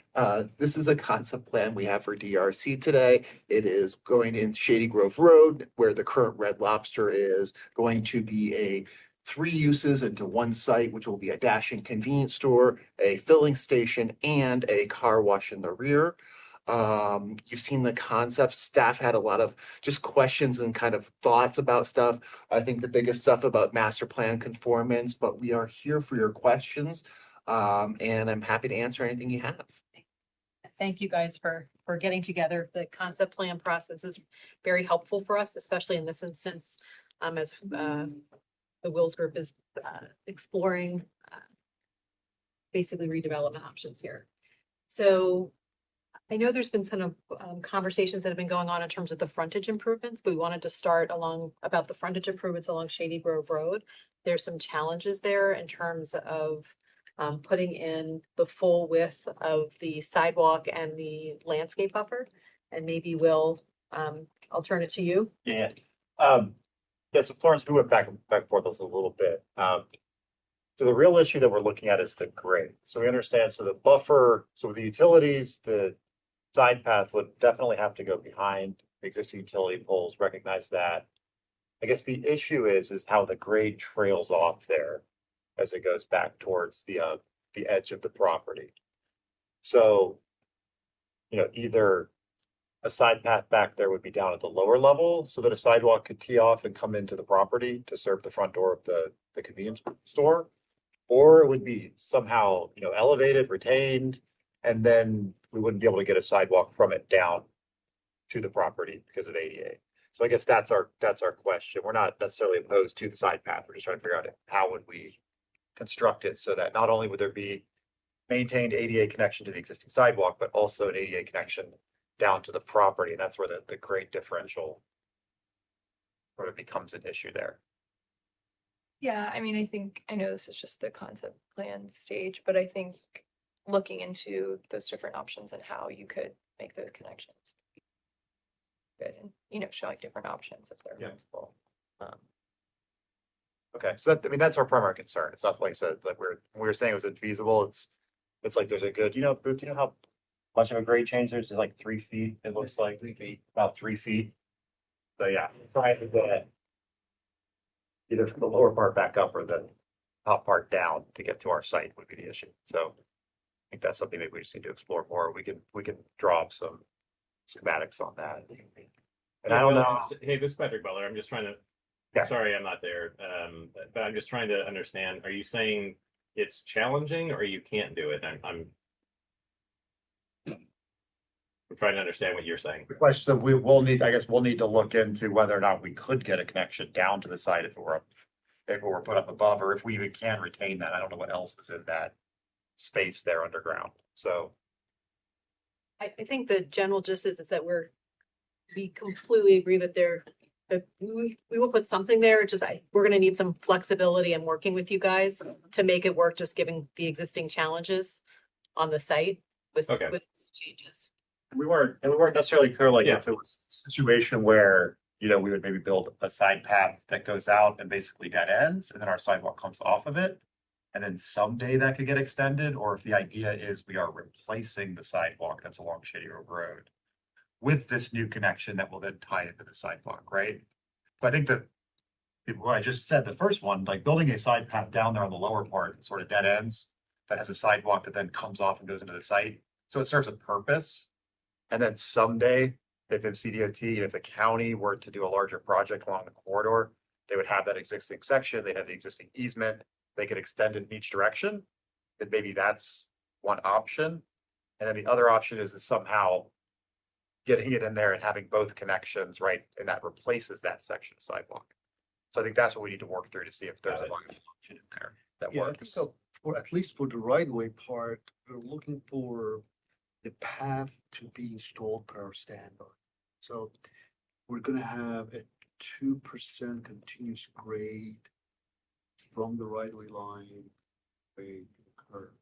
this is a concept plan we have for DRC today. It is going in Shady Grove Road, where the current Red Lobster is, going to be a 3 uses into 1 site, which will be a dashing convenience store, a filling station, and a car wash in the rear. You've seen the concept. Staff had a lot of just questions and kind of thoughts about stuff. I think the biggest stuff about master plan conformance, but we are here for your questions. And I'm happy to answer anything you have. Thank you guys for getting together. The concept plan process is very helpful for us, especially in this instance, as the Wills Group is exploring basically redevelopment options here. So I know there's been kind of conversations that have been going on in terms of the frontage improvements. We wanted to start about the frontage improvements along Shady Grove Road. There's some challenges there in terms of putting in the full width of the sidewalk and the landscape buffer. And maybe I'll turn it to you. Yeah. Yeah, so Florence, we went back and forth this a little bit. So the real issue that we're looking at is the grade. So we understand, so the buffer, so with the utilities, the side path would definitely have to go behind the existing utility poles, recognize that. I guess the issue is how the grade trails off there as it goes back towards the edge of the property. So, either a side path back there would be down at the lower level so that a sidewalk could tee off and come into the property to serve the front door of the convenience store, or it would be somehow, elevated, retained, and then we wouldn't be able to get a sidewalk from it down to the property because of ADA. So I guess that's our question. We're not necessarily opposed to the side path. We're just trying to figure out how would we construct it so that not only would there be maintained ADA connection to the existing sidewalk, but also an ADA connection down to the property. And that's where the grade differential sort of becomes an issue there. Yeah, I mean, I know this is just the concept plan stage, but I think looking into those different options and how you could make those connections. Good, and showing different options if they're possible. Okay, so that's our primary concern. It's not like I said, like we were saying it was infeasible. It's like there's a good, Booth, how much of a grade change there's like 3 feet, it looks like 3 feet. About 3 feet. So yeah, trying to get either from the lower part back up or the top part down to get to our site would be the issue. So I think that's something maybe we just need to explore more. We can draw up some schematics on that. And I don't know. Hey, this is Patrick Butler. I'm just trying to. Yeah. Sorry, I'm not there. But I'm just trying to understand. Are you saying it's challenging, or you can't do it? I'm trying to understand what you're saying. The question we'll need to look into whether or not we could get a connection down to the site if it were put up above, or if we even can retain that. I don't know what else is in that space there underground. So I think the general gist is that we completely agree that we will put something there. We're going to need some flexibility in working with you guys to make it work, just given the existing challenges on the site with changes. we weren't necessarily clear, like if it was a situation where, we would maybe build a side path that goes out and basically dead ends, and then our sidewalk comes off of it. And then someday that could get extended, or if the idea is we are replacing the sidewalk that's along Shady Grove Road with this new connection that will then tie into the sidewalk, right? So I think that what I just said, the first one, like building a side path down there on the lower part that sort of dead ends, that has a sidewalk that then comes off and goes into the site. So it serves a purpose. And then someday, if CDOT, if the county were to do a larger project along the corridor, they would have that existing section, they'd have the existing easement, they could extend it in each direction. Then maybe that's one option. And then the other option is somehow getting it in there and having both connections, right? And that replaces that section of sidewalk. So I think that's what we need to work through to see if there's a viable option in there that Yeah, I think works. so. For at least for the right of way part, we're looking for the path to be installed per our standard. So we're gonna have a 2% continuous grade from the right of way line way to the curb.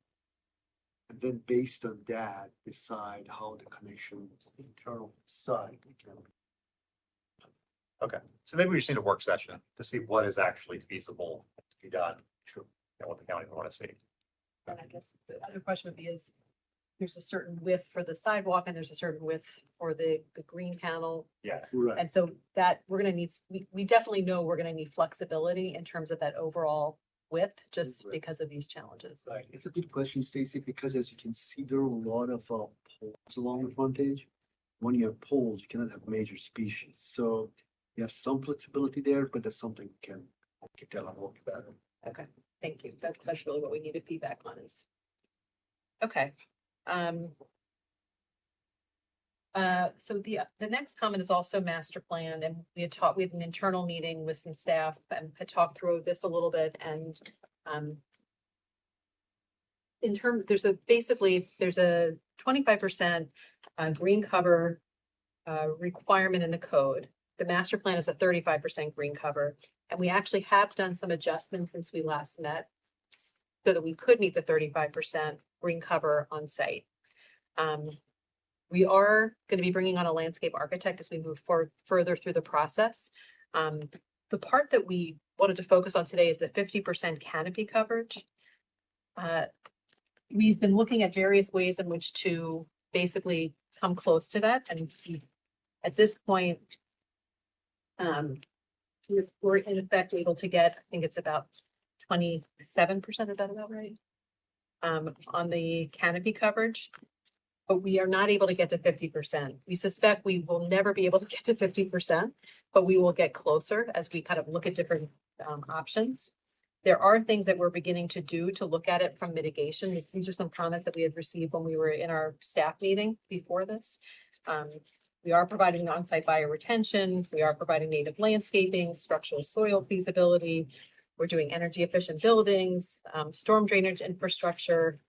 And then based on that, decide how the connection internal side can be. Okay, so maybe we just need a work session to see what is actually feasible to be done. Sure. And what the county want to see. And I guess the other question would be is, there's a certain width for the sidewalk and there's a certain width for the green panel. Yeah. Right. And so that we're gonna need, we definitely know we're gonna need flexibility in terms of that overall width, just Right. because of these challenges. Right, it's a good question, Stacy, because as you can see, there are a lot of poles along the frontage. When you have poles, you cannot have major species, so you have some flexibility there, but that's something we can get down and look at. Okay, thank you. That's really what we needed feedback on is. Okay. So the next comment is also master plan, and we had an internal meeting with some staff and had talked through this a little bit, and in terms, there's a 25% green cover requirement in the code. The master plan is a 35% green cover, and we actually have done some adjustments since we last met so that we could meet the 35% green cover on site. We are going to be bringing on a landscape architect as we move further through the process. The part that we wanted to focus on today is the 50% canopy coverage. We've been looking at various ways in which to basically come close to that, and at this point, we're in effect able to get, I think it's about 27%, is that about right? On the canopy coverage, but we are not able to get to 50%. We suspect we will never be able to get to 50%, but we will get closer as we kind of look at different options. There are things that we're beginning to do to look at it from mitigation. These are some comments that we had received when we were in our staff meeting before this. We are providing on-site bioretention. We are providing native landscaping, structural soil feasibility. We're doing energy efficient buildings, storm drainage infrastructure.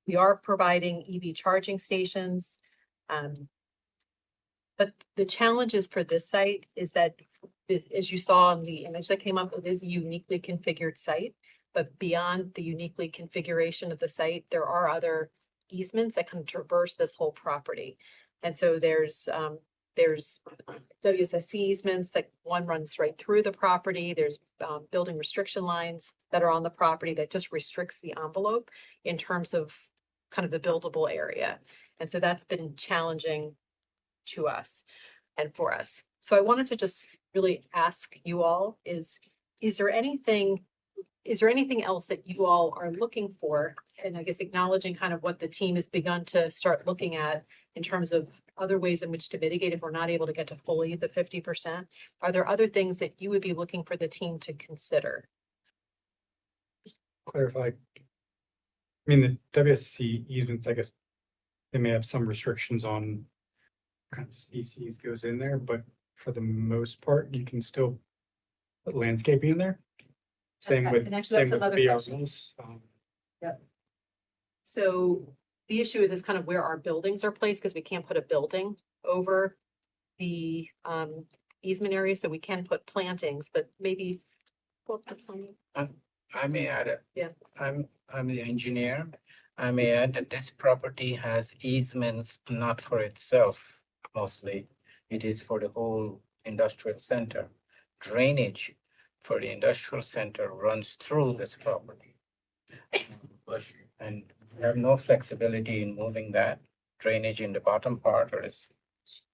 We are providing EV charging stations. But the challenges for this site is that, as you saw in the image that came up, it is a uniquely configured site. But beyond the uniquely configuration of the site, there are other easements that can traverse this whole property. And so there's WSSC easements that one runs right through the property. There's building restriction lines that are on the property that just restricts the envelope in terms of kind of the buildable area. And so that's been challenging to us and for us. So I wanted to just really ask you all, is there anything else that you all are looking for? And I guess acknowledging kind of what the team has begun to start looking at in terms of other ways in which to mitigate if we're not able to get to fully the 50%. Are there other things that you would be looking for the team to consider? Clarify. I mean, the WSC easements, I guess, they may have some restrictions on kind of species goes in there, but for the most part, you can still put landscaping in there. Same Okay, with, and actually, same that's with another question. BRLs. Yep. So the issue is kind of where our buildings are placed, because we can't put a building over the easement area, so we can put plantings, but maybe. I may add, Yeah. I'm the engineer. I may add that this property has easements not for itself mostly. It is for the whole industrial center. Drainage for the industrial center runs through this property. And we have no flexibility in moving that drainage in the bottom part or this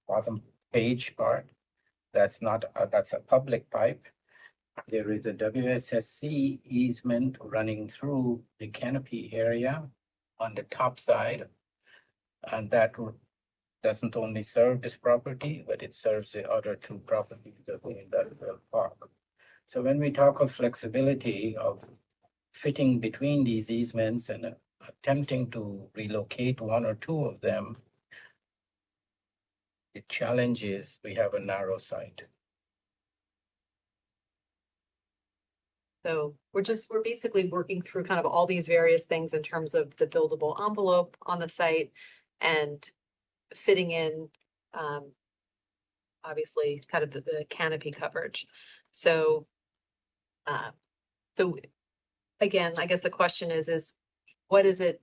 bottom page part. That's a public pipe. There is a WSSC easement running through the canopy area on the top side. And that doesn't only serve this property, but it serves the other two properties of the industrial park. So when we talk of flexibility of fitting between these easements and attempting to relocate one or two of them, the challenge is we have a narrow site. So we're basically working through kind of all these various things in terms of the buildable envelope on the site and fitting in, obviously kind of the canopy coverage. So, so again, I guess the question is what is it?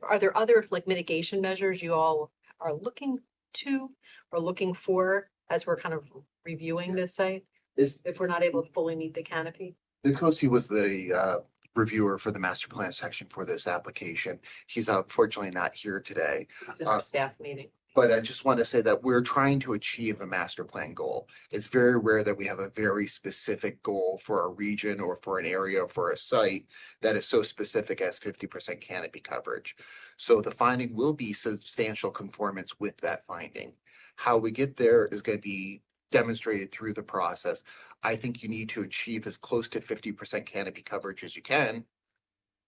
Are there other like mitigation measures you all are looking to or looking for as we're kind of reviewing this site? If we're not able to fully meet the canopy? Nikosi was the reviewer for the master plan section for this application. He's unfortunately not here today. It's in our staff meeting. But I just want to say that we're trying to achieve a master plan goal. It's very rare that we have a very specific goal for a region or for an area or for a site that is so specific as 50% canopy coverage. So the finding will be substantial conformance with that finding. How we get there is going to be demonstrated through the process. I think you need to achieve as close to 50% canopy coverage as you can,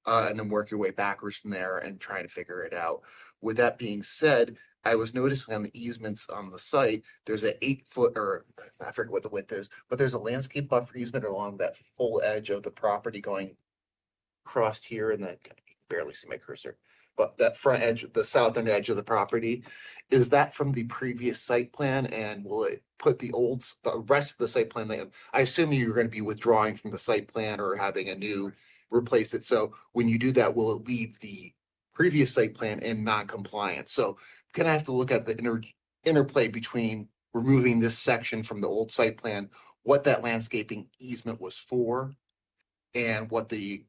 and then work your way backwards from there and try to figure it out. With that being said, I was noticing on the easements on the site, there's an 8 foot, or I forget what the width is, but there's a landscape buffer easement along that full edge of the property going across here, and then you can barely see my cursor. But that front edge, the southern edge of the property, is that from the previous site plan? And will it put the rest of the site plan? I assume you're going to be withdrawing from the site plan or having a new replace it. So when you do that, will it leave the previous site plan in non-compliance? So gonna have to look at the interplay between removing this section from the old site plan, what that landscaping easement was for, and what the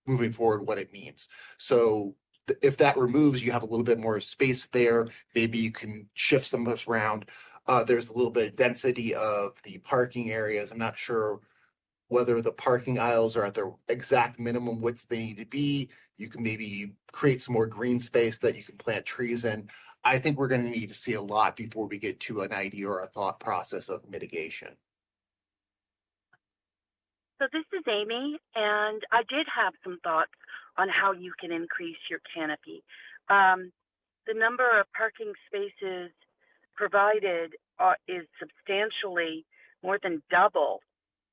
moving forward, what it means. So if that removes, you have a little bit more space there. Maybe you can shift some of this around. There's a little bit of density of the parking areas. I'm not sure whether the parking aisles are at their exact minimum widths they need to be. You can maybe create some more green space that you can plant trees in. I think we're going to need to see a lot before we get to an idea or a thought process of mitigation. So this is Amy, and I did have some thoughts on how you can increase your canopy. The number of parking spaces provided is substantially more than double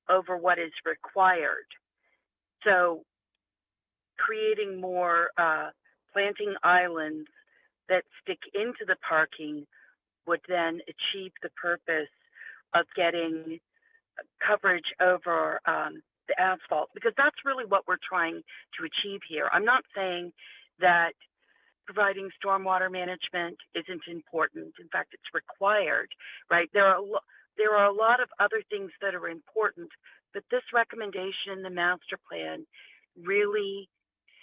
over what is required. So creating more planting islands that stick into the parking would then achieve the purpose of getting coverage over the asphalt, because that's really what we're trying to achieve here. I'm not saying that providing stormwater management isn't important. In fact, it's required, right? There are a lot of other things that are important, but this recommendation in the master plan really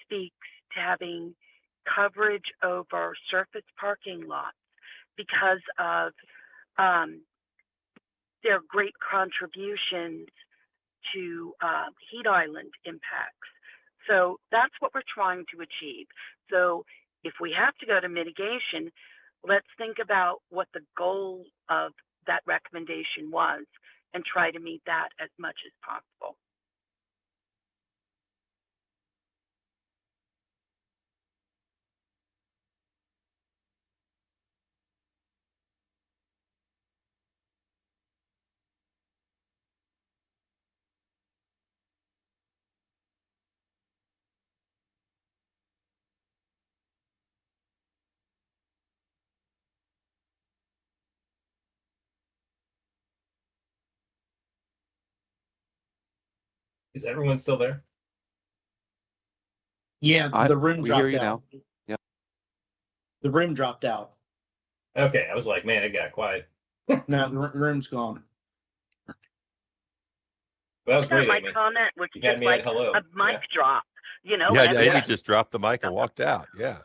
speaks to having coverage over surface parking lots because of their great contributions to heat island impacts. So that's what we're trying to achieve. So if we have to go to mitigation, let's think about what the goal of that recommendation was and try to meet that as much as possible. Is everyone still there? Yeah, the room we hear dropped you out. now. Yep. The room dropped out. Okay, I was like, man, it got quiet. Now the room's gone. That was I thought great, my Amy. comment was You had just me like at hello. a mic drop, you know? Yeah, And Amy just dropped the mic and walked out. Yeah.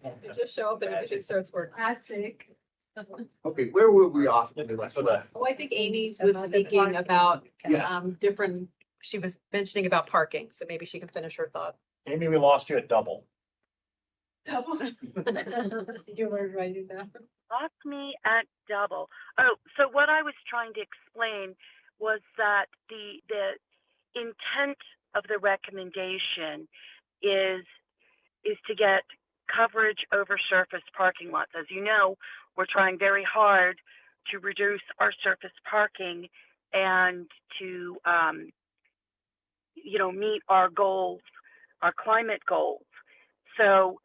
You just show up and everything starts working. Classic. Okay, where were we off when we last left? Oh, I think Amy was speaking about, Yes. different, she was mentioning about parking, so maybe she can finish her thought. Amy, we lost you at double. Double. You were writing down. Lost me at double. Oh, so what I was trying to explain was that the intent of the recommendation is to get coverage over surface parking lots. As you know, we're trying very hard to reduce our surface parking and to meet our goals, our climate goals. So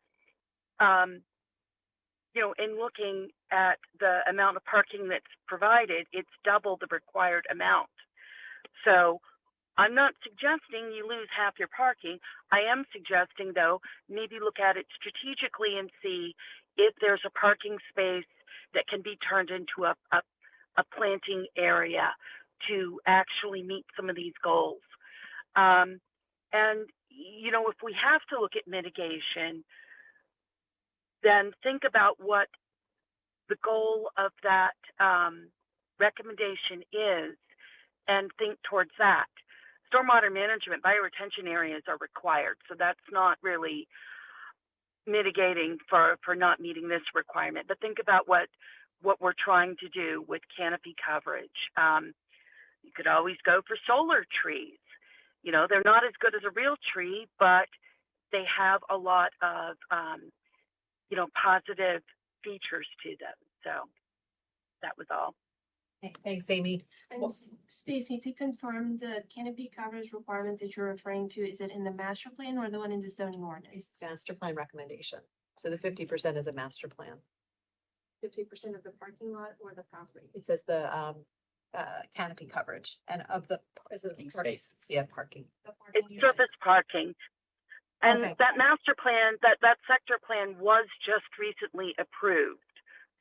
in looking at the amount of parking that's provided, it's double the required amount. So I'm not suggesting you lose half your parking. I am suggesting, though, maybe look at it strategically and see if there's a parking space that can be turned into a planting area to actually meet some of these goals. And, if we have to look at mitigation, then think about what the goal of that recommendation is and think towards that. Stormwater management, bioretention areas are required, so that's not really mitigating for not meeting this requirement. But think about what we're trying to do with canopy coverage. You could always go for solar trees. They're not as good as a real tree, but they have a lot of positive features to them. So that was all. Thanks, Amy. And Stacy, to confirm, the canopy coverage requirement that you're referring to, is it in the master plan or the one in the zoning ordinance? It's master plan recommendation. So the 50% is a master plan. 50% of the parking lot or the property? It says the canopy coverage and of the, is it space? Yeah, parking. It's surface parking. And Okay. that master plan, that sector plan was just recently approved.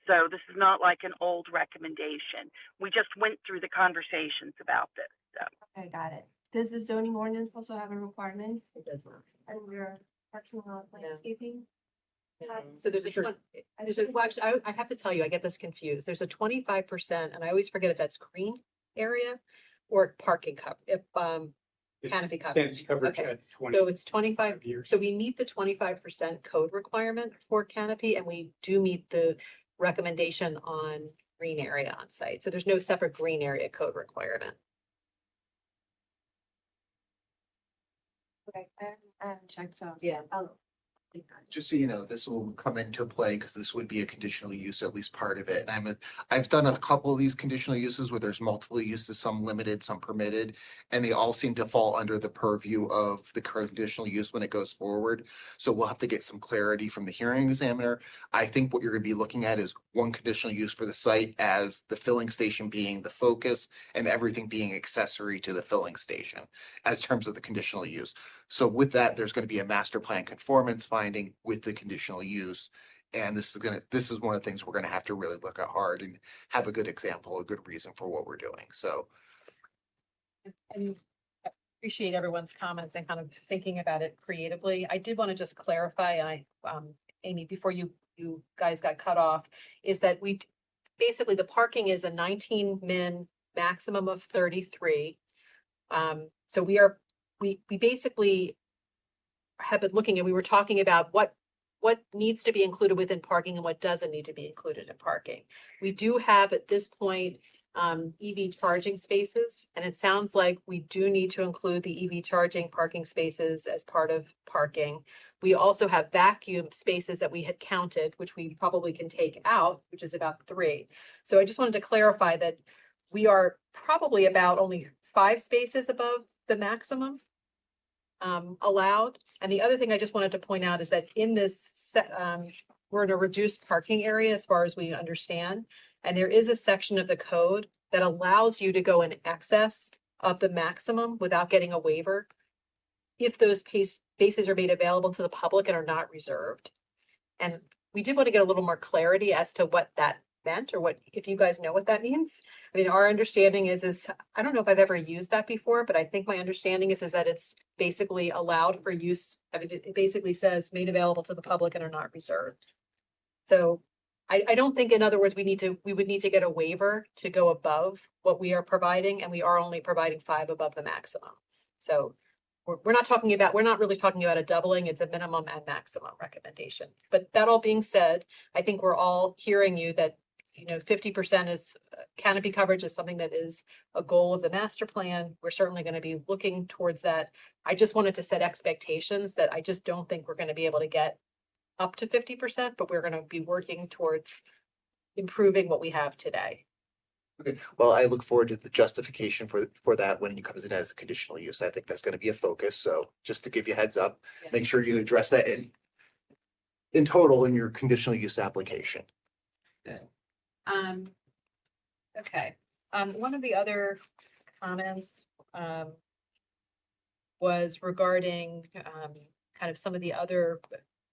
So this is not like an old recommendation. We just went through the conversations about this. So. Okay, got it. Does the zoning ordinance also have a requirement? It does not. And we're parking lot landscaping? So there's well, actually, I have to tell you, I get this confused. There's a 25%, and I always forget if that's green area or parking cover, canopy coverage. Coverage Okay. at 20. So it's 25. So we meet the 25% code requirement for canopy, and we do meet the recommendation on green area on site. So there's no separate green area code requirement. Okay, I haven't checked, so. Yeah. Just so you know, this will come into play because this would be a conditional use, at least part of it. And I've done a couple of these conditional uses where there's multiple uses, some limited, some permitted, and they all seem to fall under the purview of the conditional use when it goes forward. So we'll have to get some clarity from the hearing examiner. I think what you're going to be looking at is one conditional use for the site as the filling station being the focus and everything being accessory to the filling station as terms of the conditional use. So with that, there's going to be a master plan conformance finding with the conditional use. And this is one of the things we're going to have to really look at hard and have a good example, a good reason for what we're doing. So. And I appreciate everyone's comments and kind of thinking about it creatively. I did want to just clarify, Amy, before you guys got cut off, is that basically the parking is a 19 min, maximum of 33. So we basically have been looking and we were talking about what needs to be included within parking and what doesn't need to be included in parking. We do have at this point EV charging spaces, and it sounds like we do need to include the EV charging parking spaces as part of parking. We also have vacuum spaces that we had counted, which we probably can take out, which is about 3. So I just wanted to clarify that we are probably about only 5 spaces above the maximum allowed. And the other thing I just wanted to point out is that in this we're in a reduced parking area as far as we understand. And there is a section of the code that allows you to go in excess of the maximum without getting a waiver if those spaces are made available to the public and are not reserved. And we did want to get a little more clarity as to what that meant or what, if you guys know what that means. I mean, our understanding is, I don't know if I've ever used that before, but I think my understanding is that it's basically allowed for use. I mean, it basically says made available to the public and are not reserved. So I don't think, in other words, we would need to get a waiver to go above what we are providing, and we are only providing 5 above the maximum. So we're not really talking about a doubling. It's a minimum and maximum recommendation. But that all being said, I think we're all hearing you that, 50% is canopy coverage is something that is a goal of the master plan. We're certainly going to be looking towards that. I just wanted to set expectations that I just don't think we're going to be able to get up to 50%, but we're going to be working towards improving what we have today. Okay, well, I look forward to the justification for that when it comes in as a conditional use. I think that's gonna be a focus, so just to give you a heads up, make sure you address that in total in your conditional use application. Okay. One of the other comments, was regarding, kind of some of the other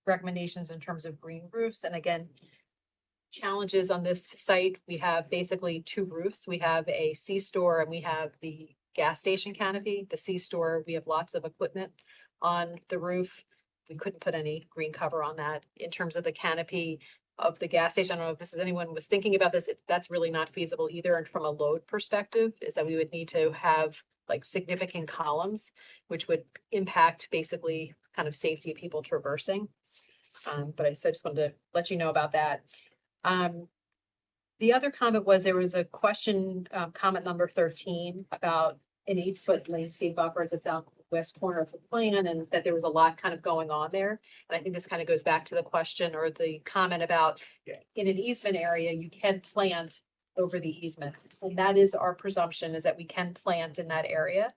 recommendations in terms of green roofs. And again, challenges on this site, we have basically 2 roofs. We have a C-store and we have the gas station canopy. The C-store, we have lots of equipment on the roof. We couldn't put any green cover on that. In terms of the canopy of the gas station, I don't know if this is anyone was thinking about this, that's really not feasible either. And from a load perspective, is that we would need to have like significant columns, which would impact basically kind of safety of people traversing. But I just wanted to let you know about that. The other comment was there was a question, comment number 13, about an 8-foot landscape buffer at the southwest corner of the plan, and that there was a lot kind of going on there. And I think this kind of goes back to the question or the comment about in an easement area, you can plant over the easement. And that is our presumption, is that we can plant in that area.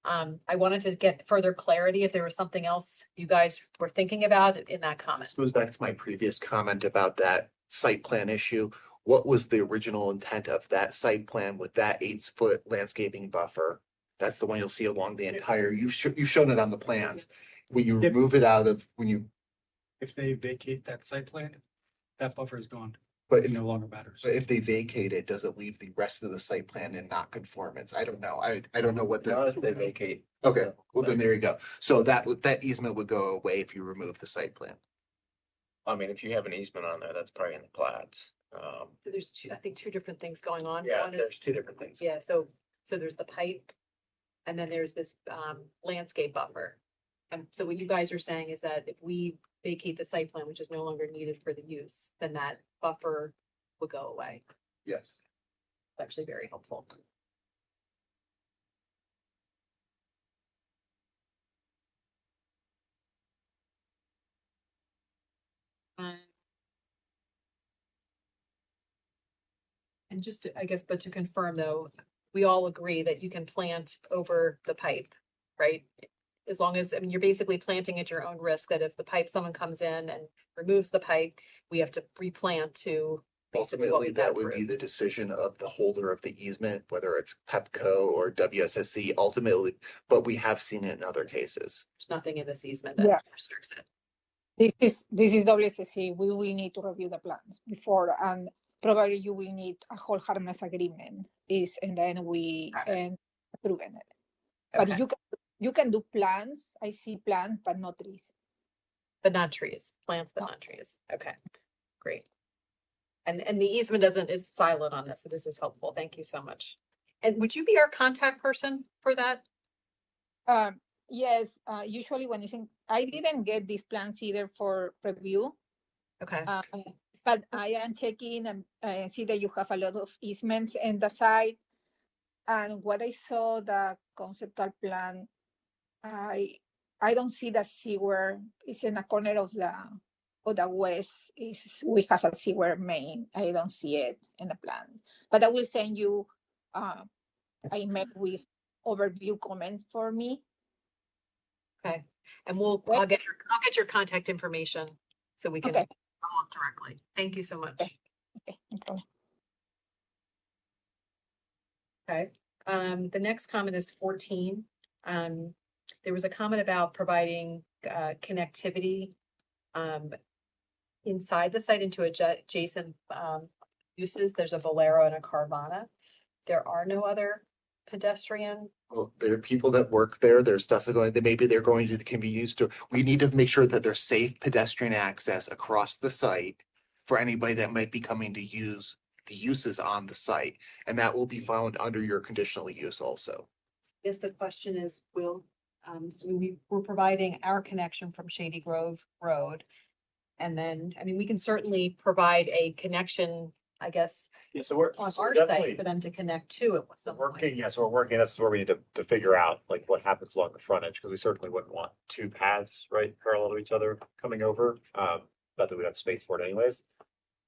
I wanted to get further clarity if there was something else you guys were thinking about in that comment. This goes back to my previous comment about that site plan issue. What was the original intent of that site plan with that 8-foot landscaping buffer? That's the one you'll see along the entire, you've shown it on the plans. When you remove it out of, If they vacate that site plan, that buffer is gone. but It no longer matters. but if they vacate it, does it leave the rest of the site plan in not conformance? I don't know. I don't know what Not if they the, vacate. okay, well then there you go. So that easement would go away if you remove the site plan. I mean, if you have an easement on there, that's probably in the plats. So there's I think 2 different things going on. Yeah, One is, there's 2 different things. yeah, so there's the pipe and then there's this landscape buffer. And so what you guys are saying is that if we vacate the site plan, which is no longer needed for the use, then that buffer would go away. Yes. It's actually very helpful. And just to, I guess, but to confirm though, we all agree that you can plant over the pipe, right? As long as, I mean, you're basically planting at your own risk, that if the pipe, someone comes in and removes the pipe, we have to replant to basically what Ultimately, we that had would be approved. the decision of the holder of the easement, whether it's Pepco or WSSC ultimately, but we have seen it in other cases. There's nothing in this easement that Yeah. restricts it. This is WSC. We will need to review the plans before, and probably you will need a whole harmless agreement and then we and approving it. But Okay. you can do plants. I see plants, but not trees. But not trees, plants, but not trees. Okay, great. And the easement is silent on this, so this is helpful. Thank you so much. And would you be our contact person for that? Yes, usually when I didn't get these plans either for review. Okay. But I am checking and see that you have a lot of easements in the site. And what I saw, the conceptual plan, I don't see the sewer. It's in a corner of the west. We have a sewer main. I don't see it in the plan. But I will send you. I met with overview comment for me. Okay, and I'll get your contact information so we can follow up directly. Thank you so much. Okay, no problem. Okay, the next comment is 14. There was a comment about providing connectivity inside the site into adjacent uses. There's a Valero and a Carvana. There are no other pedestrian. Well, there are people that work there. There's stuff that going, that maybe they're going to the convenience store. We need to make sure that there's safe pedestrian access across the site for anybody that might be coming to use the uses on the site. And that will be found under your conditional use also. I guess the question is, we're providing our connection from Shady Grove Road. And then, I mean, we can certainly provide a connection, I guess, Yeah, so we're on so our we're site definitely for them to connect to at some point. working. Yeah, so we're working. That's where we need to figure out like what happens along the front edge because we certainly wouldn't want two paths right parallel to each other coming over. Not that we have space for it anyways.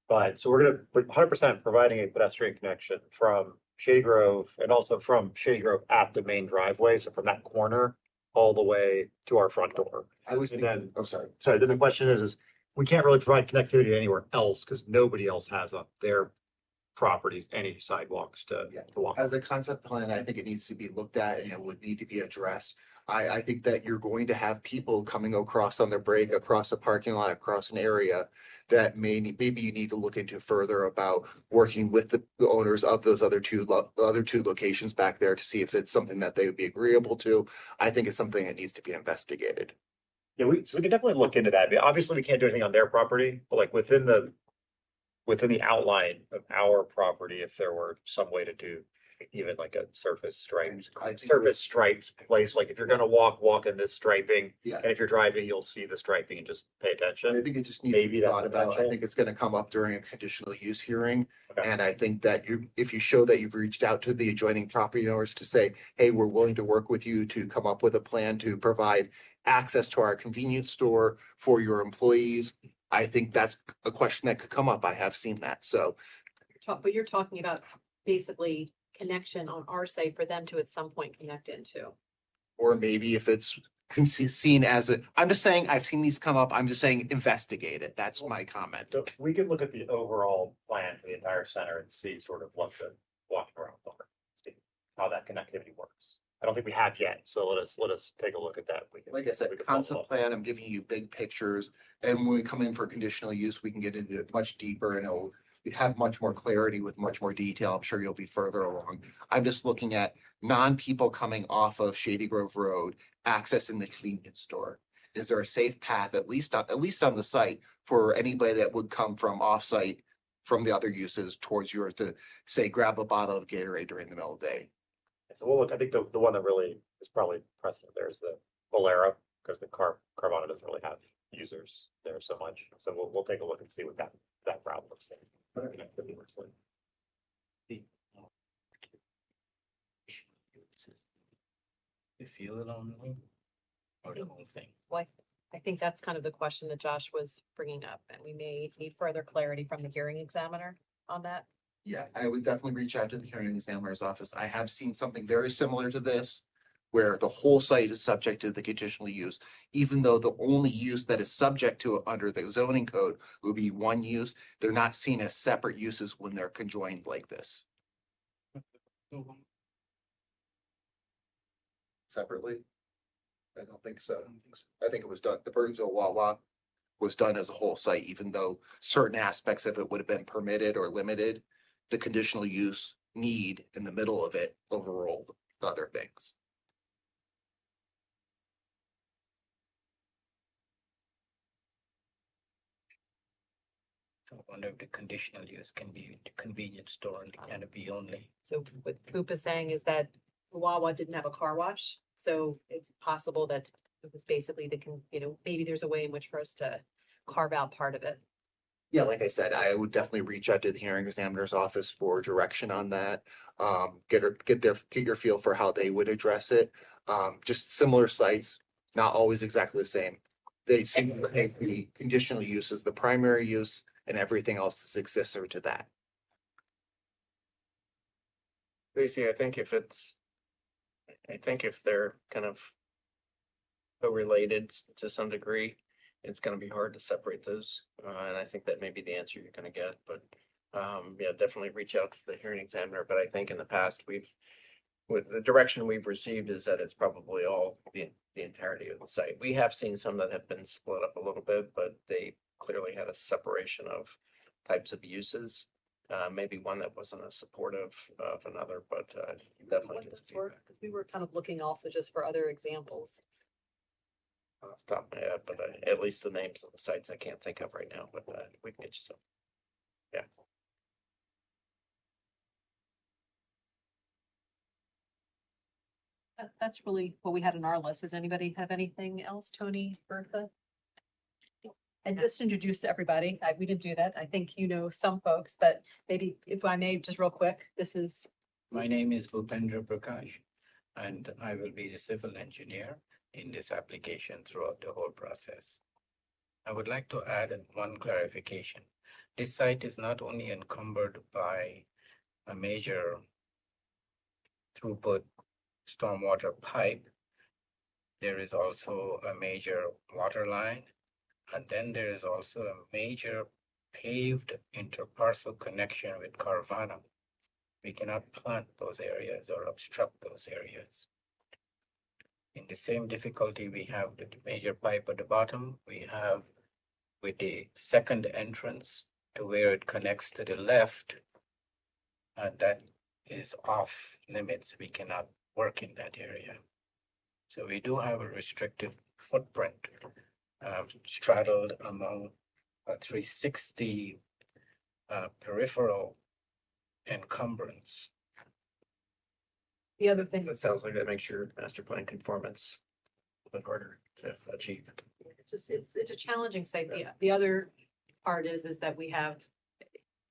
But so we're 100% providing a pedestrian connection from Shady Grove and also from Shady Grove at the main driveway. So from that corner all the way to our front door. I was And thinking, then, oh, sorry. sorry, then the question is we can't really provide connectivity anywhere else because nobody else has on their properties any sidewalks to walk. As a concept plan, I think it needs to be looked at and it would need to be addressed. I think that you're going to have people coming across on their break, across a parking lot, across an area that maybe you need to look into further about working with the owners of those other two locations back there to see if it's something that they would be agreeable to. I think it's something that needs to be investigated. Yeah, so we can definitely look into that. Obviously, we can't do anything on their property, but like within the outline of our property, if there were some way to do even like a surface striped place, like if you're gonna walk in this striping. Yeah. And if you're driving, you'll see the striping and just pay attention. I think it just needs to be thought about. I think it's gonna come up during a conditional use hearing. Okay. And I think that if you show that you've reached out to the adjoining property owners to say, hey, we're willing to work with you to come up with a plan to provide access to our convenience store for your employees. I think that's a question that could come up. I have seen that. So But you're talking about basically connection on our site for them to at some point connect into. or maybe if it's seen as I'm just saying, I've seen these come up. I'm just saying, investigate it. That's my comment. So we can look at the overall plan for the entire center and see sort of what the walking around look like, see how that connectivity works. I don't think we have yet, so let us take a look at that. Like I said, concept plan, I'm giving you big pictures. And when we come in for conditional use, we can get into it much deeper and it'll have much more clarity with much more detail. I'm sure you'll be further along. I'm just looking at non-people coming off of Shady Grove Road, accessing the convenience store. Is there a safe path, at least on the site, for anybody that would come from off-site from the other uses towards yours to say, grab a bottle of Gatorade during the middle of the day? So we'll look, I think the one that really is probably precedent there is the Valero, because the Carvana doesn't really have users there so much. So we'll take a look and see what that route looks like. Connectivity looks like. You feel it on the or the whole thing? Well, I think that's kind of the question that Josh was bringing up, and we may need further clarity from the hearing examiner on that. Yeah, I would definitely reach out to the hearing examiner's office. I have seen something very similar to this, where the whole site is subject to the conditional use, even though the only use that is subject to it under the zoning code would be one use. They're not seen as separate uses when they're conjoined like this. Separately? I don't think so. I think it was done, the Burnsville Wawa was done as a whole site, even though certain aspects of it would have been permitted or limited. The conditional use need in the middle of it overruled the other things. So I wonder if the conditional use can be the convenience store and the canopy only. So what Poop is saying is that Wawa didn't have a car wash, so it's possible that it was basically maybe there's a way in which for us to carve out part of it. Yeah, like I said, I would definitely reach out to the hearing examiner's office for direction on that. Get your feel for how they would address it. Just similar sites, not always exactly the same. They seem to take the conditional use as the primary use and everything else is accessory to that. Basically, I think if they're kind of related to some degree, it's going to be hard to separate those. And I think that may be the answer you're going to get. But yeah, definitely reach out to the hearing examiner. But I think in the past, with the direction we've received is that it's probably all the entirety of the site. We have seen some that have been split up a little bit, but they clearly had a separation of types of uses. maybe one that wasn't as supportive of another, but definitely get some feedback Because we were kind of looking also just for other examples. off the top of my head, but at least the names of the sites I can't think of right now, but we can get you some. Yeah. That's really what we had on our list. Does anybody have anything else? Tony, Bertha? And just introduce to everybody. We didn't do that. I think you know some folks, but maybe if I may, just real quick, this is. My name is Bhupendra Prakash, and I will be the civil engineer in this application throughout the whole process. I would like to add one clarification. This site is not only encumbered by a major throughput stormwater pipe, there is also a major water line, and then there is also a major paved interparcel connection with Carvana. We cannot plant those areas or obstruct those areas. In the same difficulty we have with the major pipe at the bottom, we have with the second entrance to where it connects to the left, and that is off limits. We cannot work in that area. So we do have a restricted footprint straddled among a 360 peripheral encumbrance. The other thing. It sounds like that makes your master plan conformance a bit harder to achieve. It's a challenging site. The other part is that we have,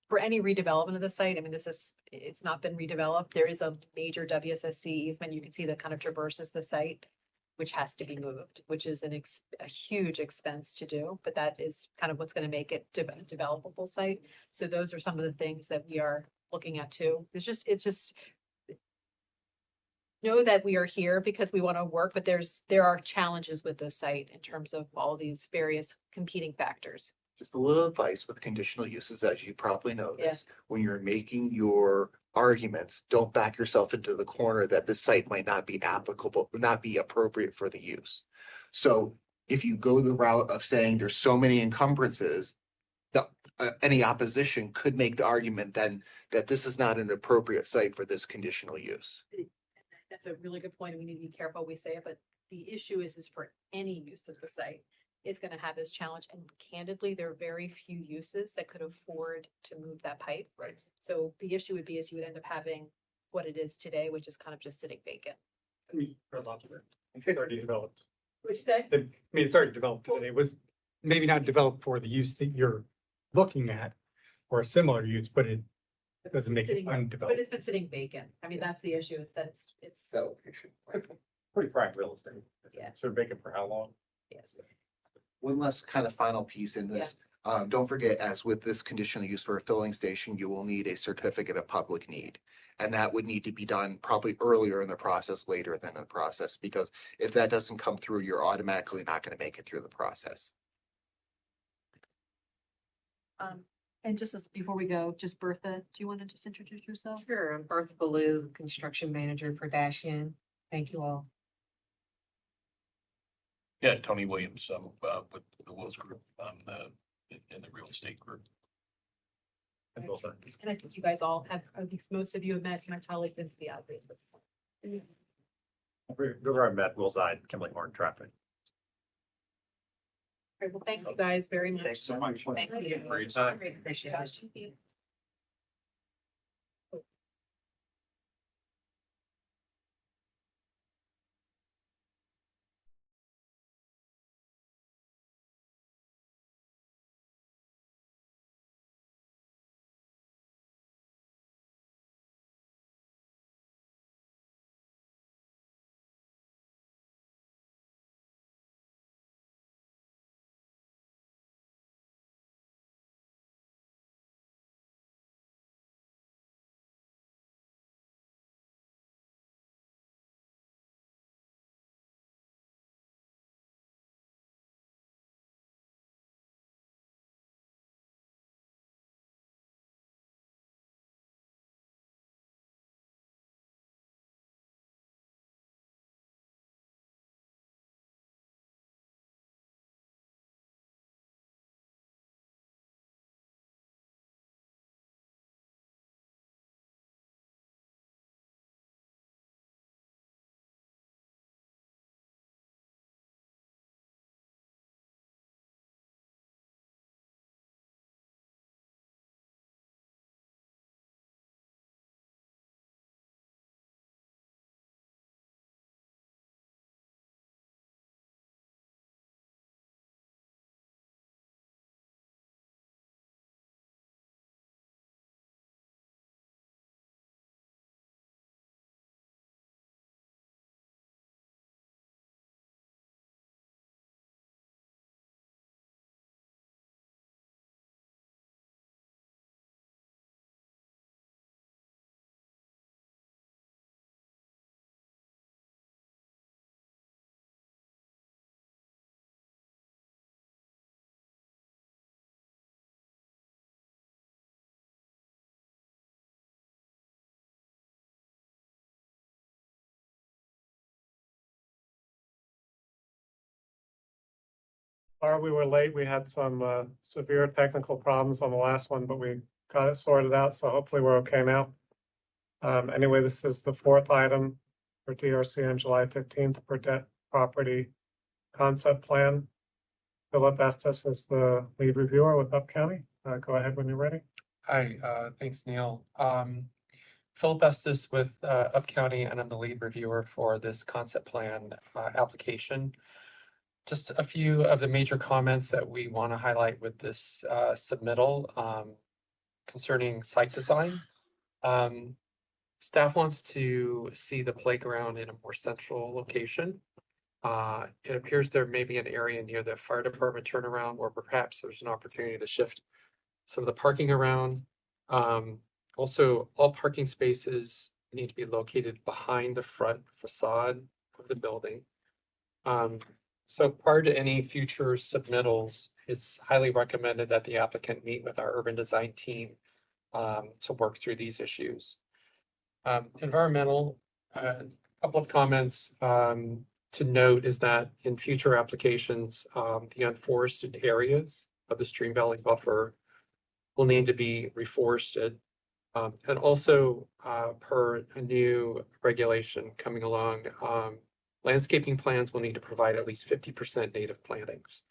for any redevelopment of the site, I mean, it's not been redeveloped. There is a major WSSC easement. You can see that kind of traverses the site, which has to be moved, which is a huge expense to do, but that is kind of what's going to make it a developable site. So those are some of the things that we are looking at too. It's just know that we are here because we want to work, but there are challenges with this site in terms of all these various competing factors. Just a little advice with conditional uses, as you probably know Yeah. this, when you're making your arguments, don't back yourself into the corner that the site might not be applicable, not be appropriate for the use. So if you go the route of saying there's so many encumbrances, any opposition could make the argument then that this is not an appropriate site for this conditional use. That's a really good point, and we need to be careful we say it, but the issue is for any use of the site, it's gonna have this challenge, and candidly, there are very few uses that could afford to move that pipe. Right. So the issue would be is you would end up having what it is today, which is kind of just sitting vacant. It's already developed. What'd you say? I mean, it's already developed. It was maybe not developed for the use that you're looking at or a similar use, but it doesn't make it But undeveloped. it's been sitting vacant. I mean, that's the issue, is that it's So, pretty prime real estate. Yeah. It's been vacant for how long? Yes. One last kind of final piece in this. Don't forget, as with this conditional use for a filling station, you will need a certificate of public need. And that would need to be done probably earlier in the process, later than in the process, because if that doesn't come through, you're automatically not going to make it through the process. And just as, before we go, just Bertha, do you want to just introduce yourself? Sure, I'm Bertha Ballou, construction manager for Dashian. Thank you all. Yeah, Tony Williams, with the Wills Group, in the real estate group. And I think you guys all have, at least most of you have met my colleague Vince Biazzi at this point. Whoever I met, Will's Eye, Kimberly Horn Traffic. All right, well, thank you guys very much. Thanks so much. Thank you. Great. Appreciate it. Sorry we were late. We had some severe technical problems on the last one, but we got it sorted out, so hopefully we're okay now. Anyway, this is the fourth item for DRC on July 15th for debt property concept plan. Philip Estes is the lead reviewer with Up County. Go ahead when you're ready. Hi, thanks, Neil. Philip Estes with Up County, and I'm the lead reviewer for this concept plan application. Just a few of the major comments that we want to highlight with this submittal concerning site design. Staff wants to see the playground in a more central location. It appears there may be an area near the fire department turnaround where perhaps there's an opportunity to shift some of the parking around. Also, all parking spaces need to be located behind the front facade of the building. So prior to any future submittals, it's highly recommended that the applicant meet with our urban design team to work through these issues. Environmental, a couple of comments to note is that in future applications, the unforested areas of the stream valley buffer will need to be reforested. And also, per a new regulation coming along, landscaping plans will need to provide at least 50% native plantings.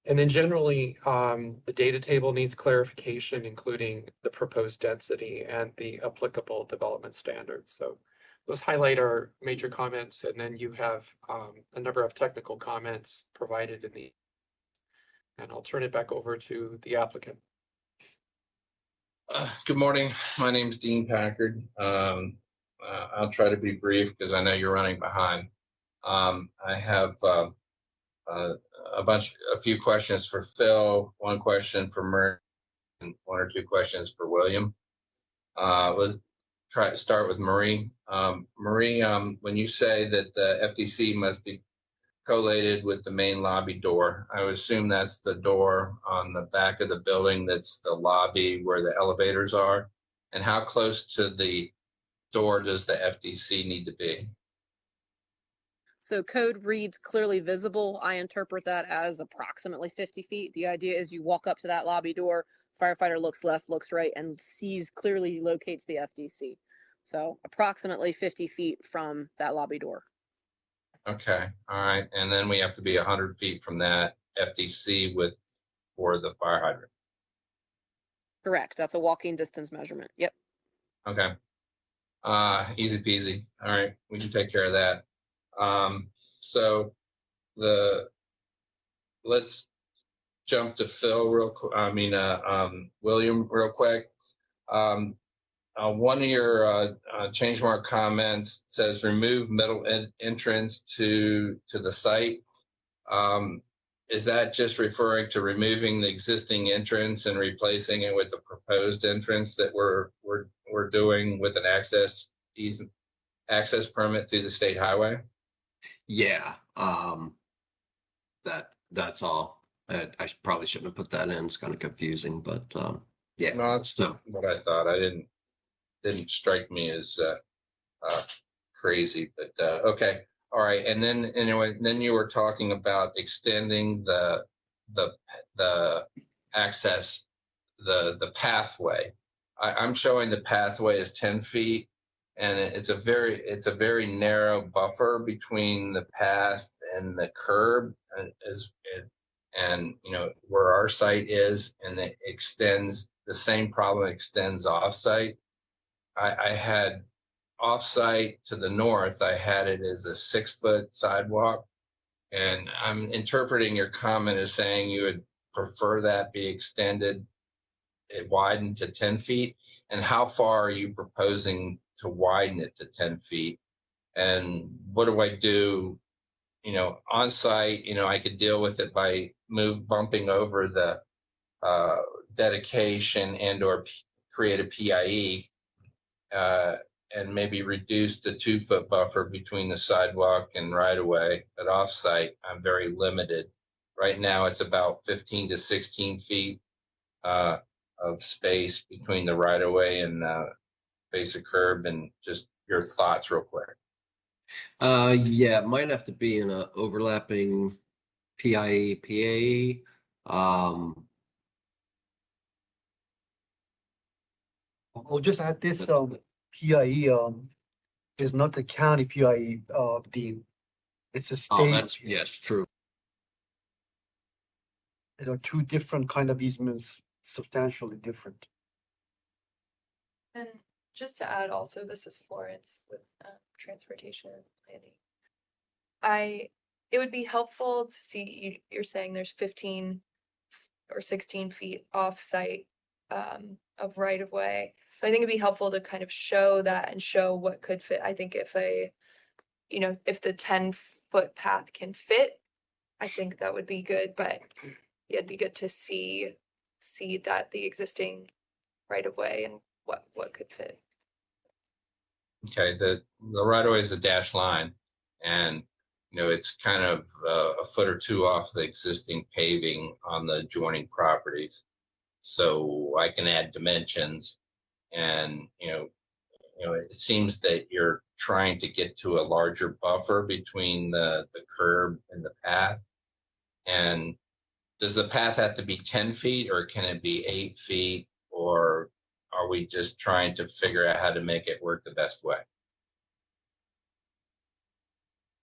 And then generally, the data table needs clarification, including the proposed density and the applicable development standards. So those highlight our major comments, and then you have a number of technical comments provided in the, and I'll turn it back over to the applicant. Good morning. My name is Dean Packard. I'll try to be brief because I know you're running behind. I have a few questions for Phil, one question for Murray, and one or two questions for William. Let's try to start with Marie. Marie, when you say that the FDC must be collated with the main lobby door, I would assume that's the door on the back of the building that's the lobby where the elevators are. And how close to the door does the FDC need to be? So code reads clearly visible. I interpret that as approximately 50 feet. The idea is you walk up to that lobby door, firefighter looks left, looks right, and sees clearly locates the FDC. So approximately 50 feet from that lobby door. Okay, all right. And then we have to be 100 feet from that FDC for the fire hydrant. Correct. That's a walking distance measurement. Yep. Okay. Easy peasy. All right, we can take care of that. So let's jump to Phil William real quick. One of your change mark comments says remove middle entrance to the site. Is that just referring to removing the existing entrance and replacing it with the proposed entrance that we're doing with an access permit through the state highway? Yeah, that's all. I probably shouldn't have put that in. It's kind of confusing, but yeah. No, that's what I thought. I didn't strike me as crazy, but okay, all right. And then anyway, then you were talking about extending the access, the pathway. I'm showing the pathway as 10 feet, and it's a very narrow buffer between the path and the curb, and you know where our site is, and it extends. The same problem extends off site. I had off-site to the north, I had it as a 6-foot sidewalk, and I'm interpreting your comment as saying you would prefer that be extended, it widened to 10 feet. And how far are you proposing to widen it to 10 feet? And what do I do, you know, on site? You know, I could deal with it by bumping over the dedication and or create a PIE, and maybe reduce the 2-foot buffer between the sidewalk and right of way. But off-site, I'm very limited. Right now, it's about 15 to 16 feet of space between the right of way and base of curb. And just your thoughts real quick. Yeah, it might have to be in a overlapping PIE, PAE. I'll just add this, PIE, is not the county PIE, Dean. It's a Oh, state. that's, yes, true. There are two different kind of easements, substantially different. And just to add also, this is Florence with transportation and planning. It would be helpful to see, you're saying there's 15 or 16 feet off site of right of way. So I think it'd be helpful to kind of show that and show what could fit. I think if if the 10-foot path can fit, I think that would be good, but it'd be good to see that the existing right of way and what could fit. Okay, the right of way is a dashed line, and it's kind of a foot or two off the existing paving on the adjoining properties. So I can add dimensions, and it seems that you're trying to get to a larger buffer between the curb and the path. And does the path have to be 10 feet, or can it be 8 feet, or are we just trying to figure out how to make it work the best way?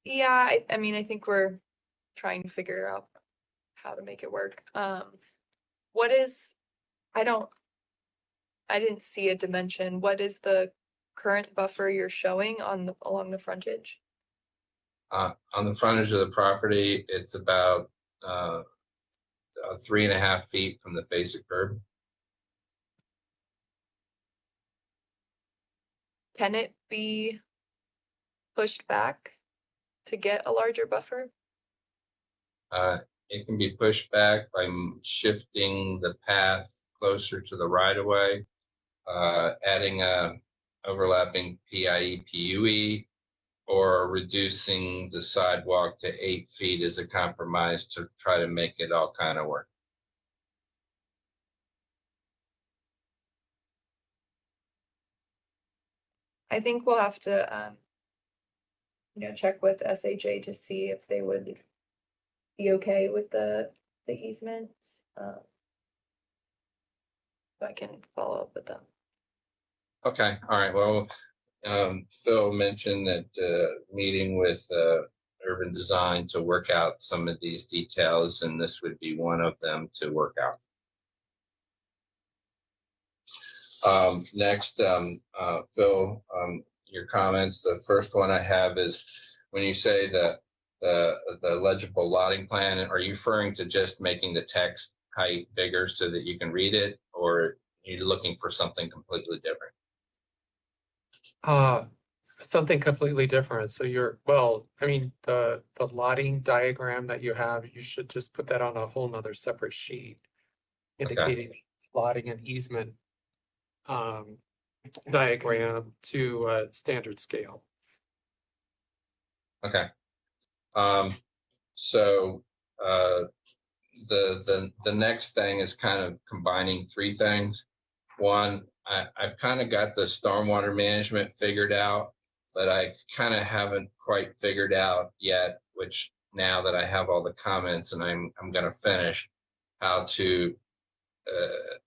Yeah, I mean, I think we're trying to figure out how to make it work. What is, I didn't see a dimension. What is the current buffer you're showing along the frontage? On the frontage of the property, it's about 3.5 feet from the face of curb. Can it be pushed back to get a larger buffer? It can be pushed back by shifting the path closer to the right of way, adding a overlapping PIE PUE, or reducing the sidewalk to 8 feet as a compromise to try to make it all kind of work. I think we'll have to check with SHA to see if they would be okay with the easement. So I can follow up with them. Okay, all right. Well, Phil mentioned that meeting with urban design to work out some of these details, and this would be one of them to work out. Next, Phil, your comments. The first one I have is when you say the legible lotting plan, are you referring to just making the text height bigger so that you can read it, or are you looking for something completely different? Something completely different. So I mean, the lotting diagram that you have, you should just put that on a whole nother separate sheet indicating lotting and easement diagram to standard scale. Okay. So the next thing is kind of combining three things. One, I've kind of got the stormwater management figured out, but I kind of haven't quite figured out yet, which now that I have all the comments and I'm going to finish, how to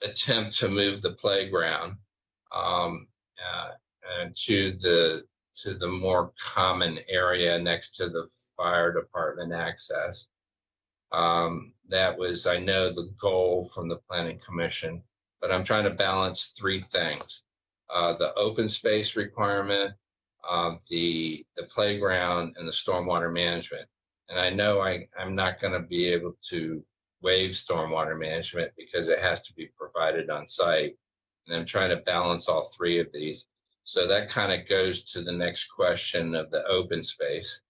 attempt to move the playground to the more common area next to the fire department access. That was, I know, the goal from the planning commission, but I'm trying to balance three things: the open space requirement, the playground, and the stormwater management. And I know I'm not going to be able to waive stormwater management because it has to be provided on site. And I'm trying to balance all three of these. So that kind of goes to the next question of the open space.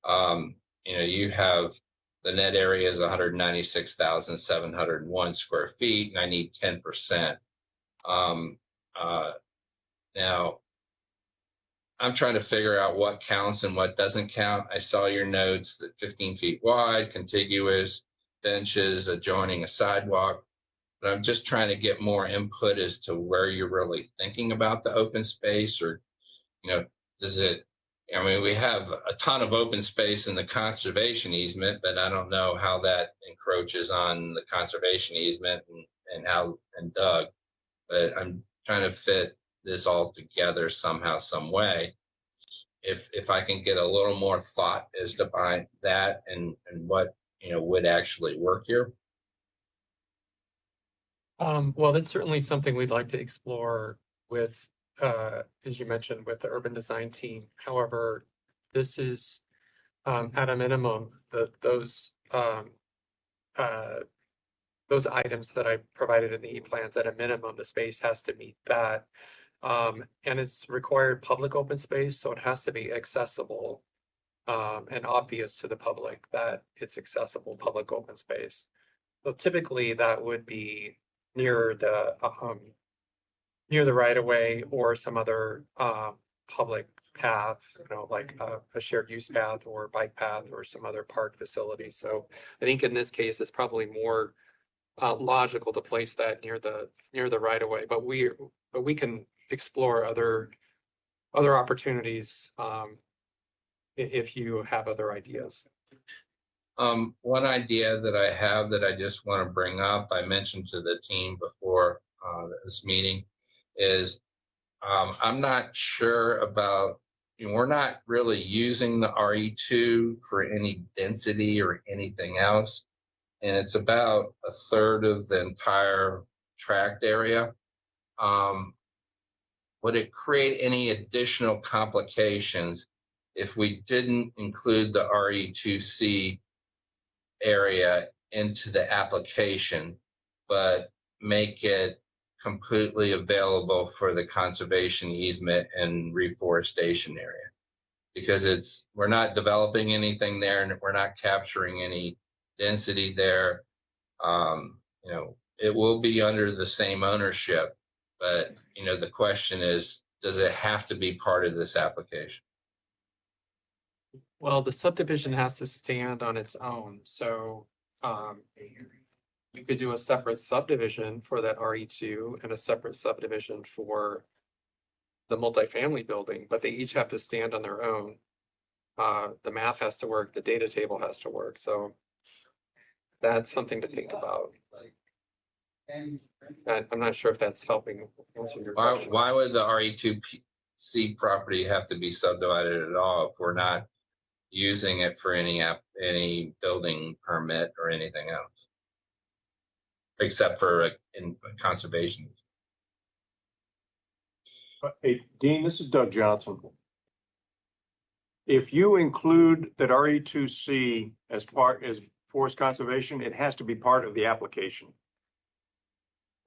You have the net area is 196,701 square feet, and I need 10%. Now, I'm trying to figure out what counts and what doesn't count. I saw your notes that 15 feet wide, contiguous, benches adjoining a sidewalk, but I'm just trying to get more input as to where you're really thinking about the open space, or, does it I mean, we have a ton of open space in the conservation easement, but I don't know how that encroaches on the conservation easement and Doug, but I'm trying to fit this all together somehow, some way. If I can get a little more thought as to behind that and what, would actually work here. Well, that's certainly something we'd like to explore with, as you mentioned, with the urban design team. However, this is at a minimum those items that I provided in the plans. At a minimum, the space has to meet that, and it's required public open space, so it has to be accessible and obvious to the public that it's accessible public open space. So typically, that would be near the right of way or some other public path, like a shared use path or bike path or some other park facility. So I think in this case, it's probably more logical to place that near the right of way. But we can explore other opportunities if you have other ideas. One idea that I have that I just want to bring up, I mentioned to the team before this meeting, is I'm not sure about, we're not really using the RE2 for any density or anything else. And it's about a third of the entire tract area. Would it create any additional complications if we didn't include the RE2C area into the application, but make it completely available for the conservation easement and reforestation area? Because we're not developing anything there and we're not capturing any density there. It will be under the same ownership, but the question is, does it have to be part of this application? Well, the subdivision has to stand on its own, so you could do a separate subdivision for that RE2 and a separate subdivision for the multifamily building, but they each have to stand on their own. The math has to work, the data table has to work, so that's something to think about. And I'm not sure if that's helping answer your question. Why would the RE2C property have to be subdivided at all if we're not using it for any building permit or anything else, except for in conservation? Hey, Dean, this is Doug Johnson. If you include that RE2C as forest conservation, it has to be part of the application.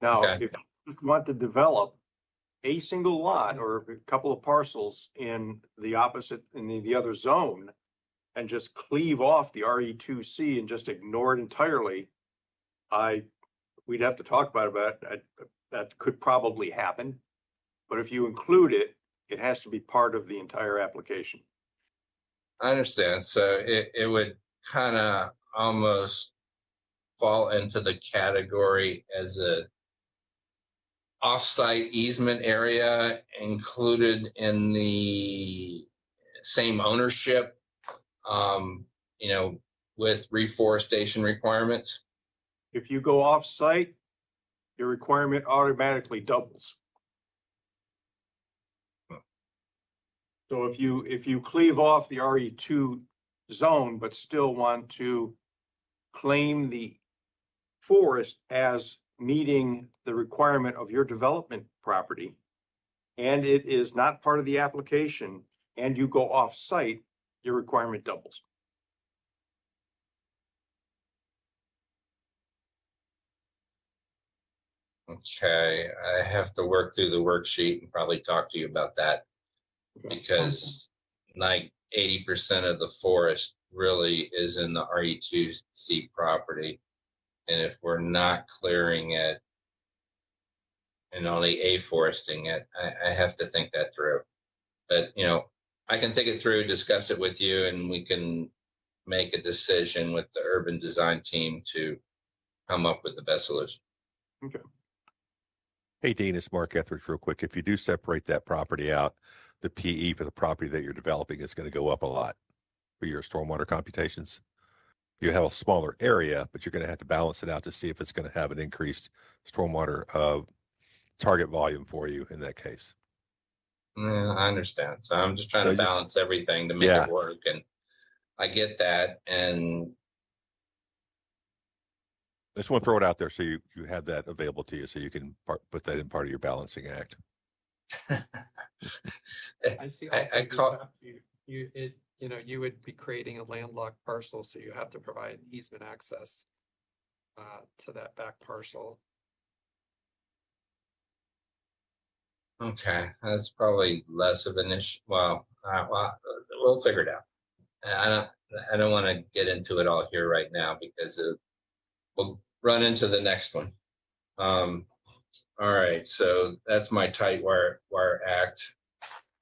Now, if you just want to develop a single lot or a couple of parcels in the other zone and just cleave off the RE2C and just ignore it entirely, we'd have to talk about it. That could probably happen. But if you include it, it has to be part of the entire application. I understand. So it would kind of almost fall into the category as a off-site easement area included in the same ownership, with reforestation requirements. If you go off-site, your requirement automatically doubles. So if you cleave off the RE2 zone, but still want to claim the forest as meeting the requirement of your development property, and it is not part of the application, and you go off-site, your requirement doubles. Okay, I have to work through the worksheet and probably talk to you about that, because like 80% of the forest really is in the RE2C property. And if we're not clearing it and only afforesting it, I have to think that through. But, I can think it through, discuss it with you, and we can make a decision with the urban design team to come up with the best solution. Okay. Hey, Dean, it's Mark Etheridge real quick. If you do separate that property out, the PE for the property that you're developing is going to go up a lot for your stormwater computations. You have a smaller area, but you're going to have to balance it out to see if it's going to have an increased stormwater target volume for you in that case. Yeah, I understand. So I'm just trying So to balance everything to make yeah. it work, and I get that. And I just want to throw it out there so you have that available to you, so you can put that in part of your balancing act. I see also you would be creating a landlocked parcel, so you have to provide easement access to that back parcel. okay, that's probably less of an issue. Well, we'll figure it out. I don't want to get into it all here right now because we'll run into the next one. All right, so that's my tight wire act.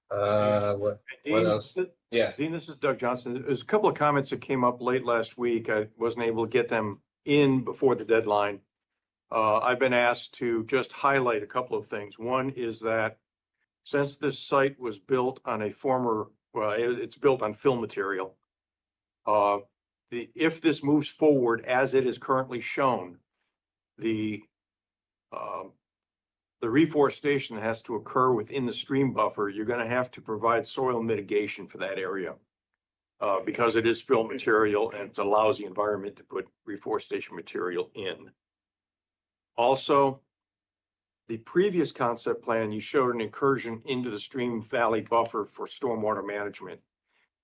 What Dean, else? Yes. Dean, this is Doug Johnson. There's a couple of comments that came up late last week. I wasn't able to get them in before the deadline. I've been asked to just highlight a couple of things. One is that since this site was built on it's built on fill material. If this moves forward as it is currently shown, the reforestation has to occur within the stream buffer. You're going to have to provide soil mitigation for that area because it is fill material and it's a lousy environment to put reforestation material in. Also, the previous concept plan, you showed an incursion into the stream valley buffer for stormwater management.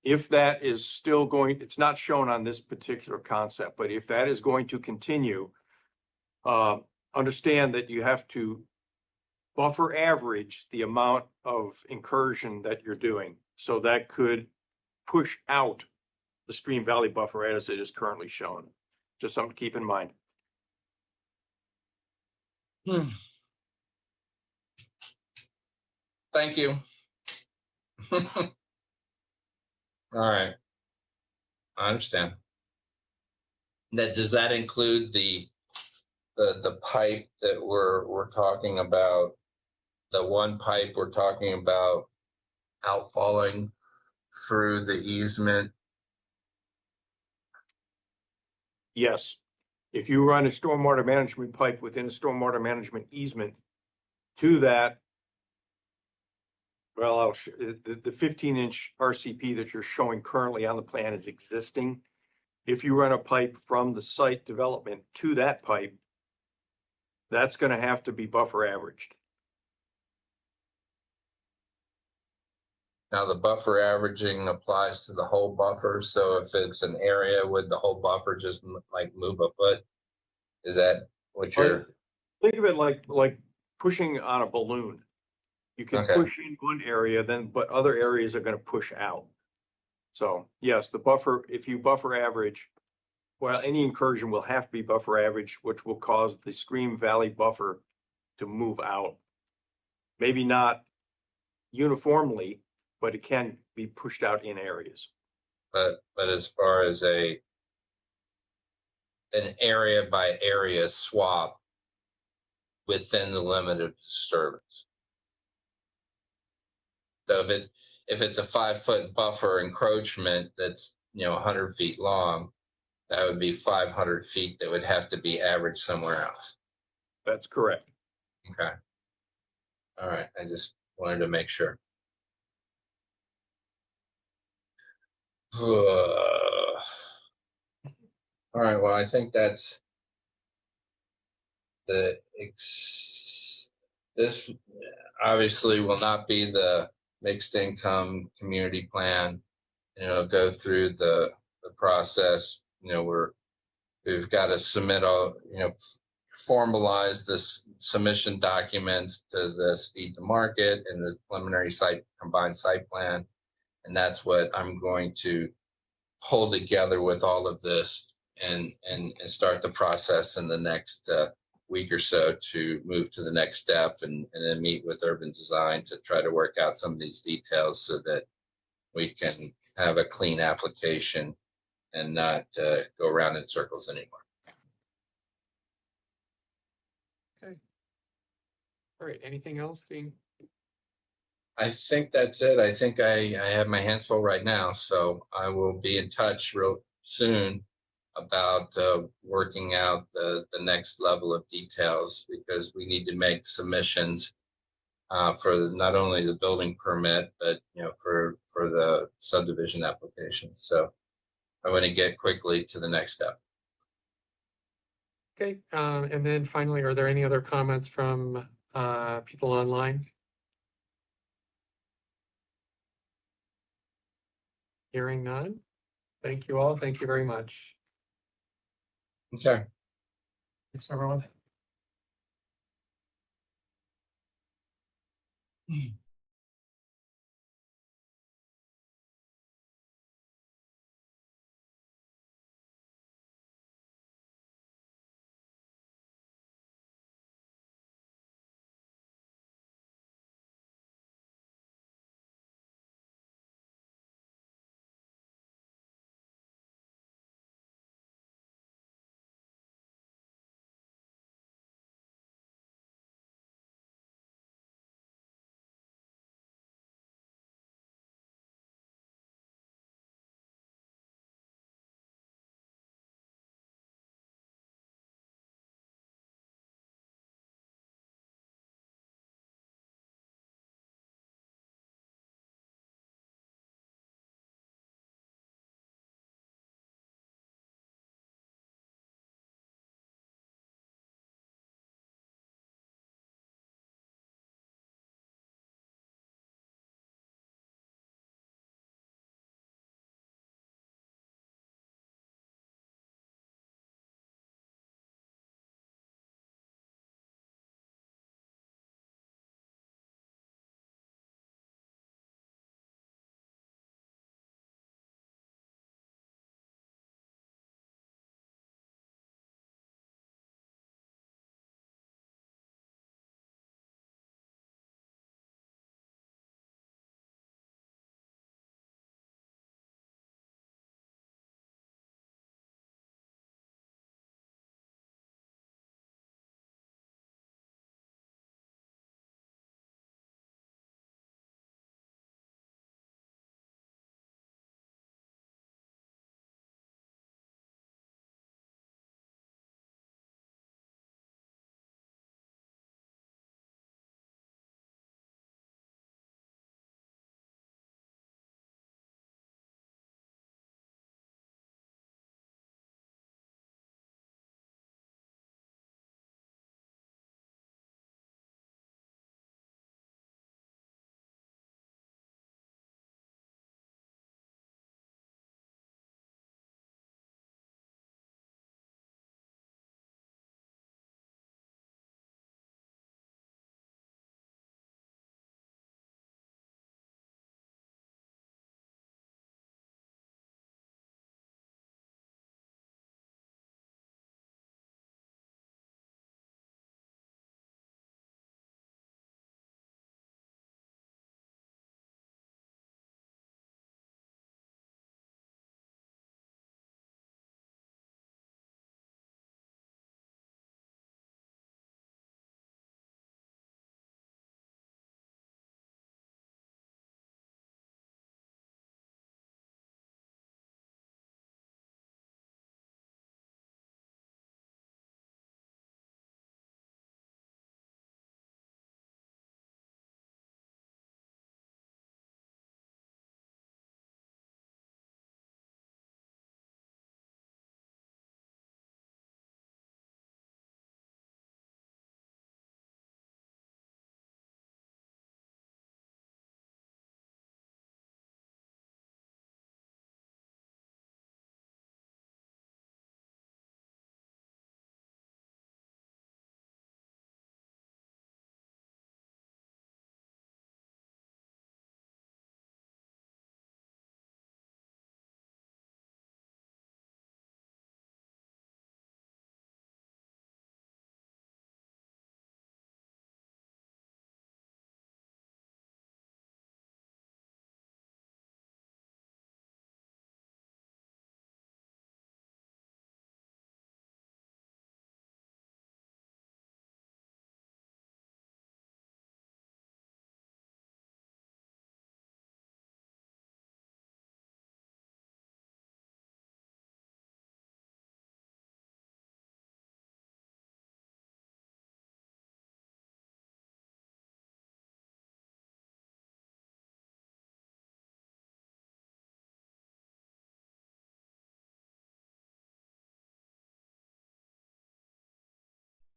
If that is still going, it's not shown on this particular concept, but if that is going to continue, understand that you have to buffer average the amount of incursion that you're doing. So that could push out the stream valley buffer as it is currently shown. Just something to keep in mind. Thank you. All right, I understand. Does that include the pipe that we're talking about? The one pipe we're talking about outfalling through the easement? Yes. If you run a stormwater management pipe within a stormwater management easement to that, well, the 15-inch RCP that you're showing currently on the plan is existing. If you run a pipe from the site development to that pipe, that's going to have to be buffer averaged. Now the buffer averaging applies to the whole buffer. So if it's an area, would the whole buffer just like move a foot? Is that what you're? Think of it like pushing on a balloon. You can push in one area, but other areas are going to push out. So yes, the buffer, if you buffer average, well, any incursion will have to be buffer average, which will cause the stream valley buffer to move out. Maybe not uniformly, but it can be pushed out in areas. But as far as an area by area swap within the limit of disturbance. So if it's a 5-foot buffer encroachment that's 100 feet long, that would be 500 feet that would have to be averaged somewhere else. That's correct. Okay. All right. I just wanted to make sure. All right. Well, I think that's this obviously will not be the mixed income community plan. Go through the process. We've got to submit formalize this submission documents to the speed to market and the preliminary combined site plan. And that's what I'm going to hold together with all of this and start the process in the next week or so to move to the next step and then meet with urban design to try to work out some of these details so that we can have a clean application and not go around in circles anymore. Okay. All right. Anything else, Dean? I think that's it. I think I have my hands full right now, so I will be in touch real soon about working out the next level of details because we need to make submissions for not only the building permit, but for the subdivision application. So I want to get quickly to the next step. Okay, and then finally, are there any other comments from people online? Hearing none. Thank you all. Thank you very much. Okay. Thanks, everyone.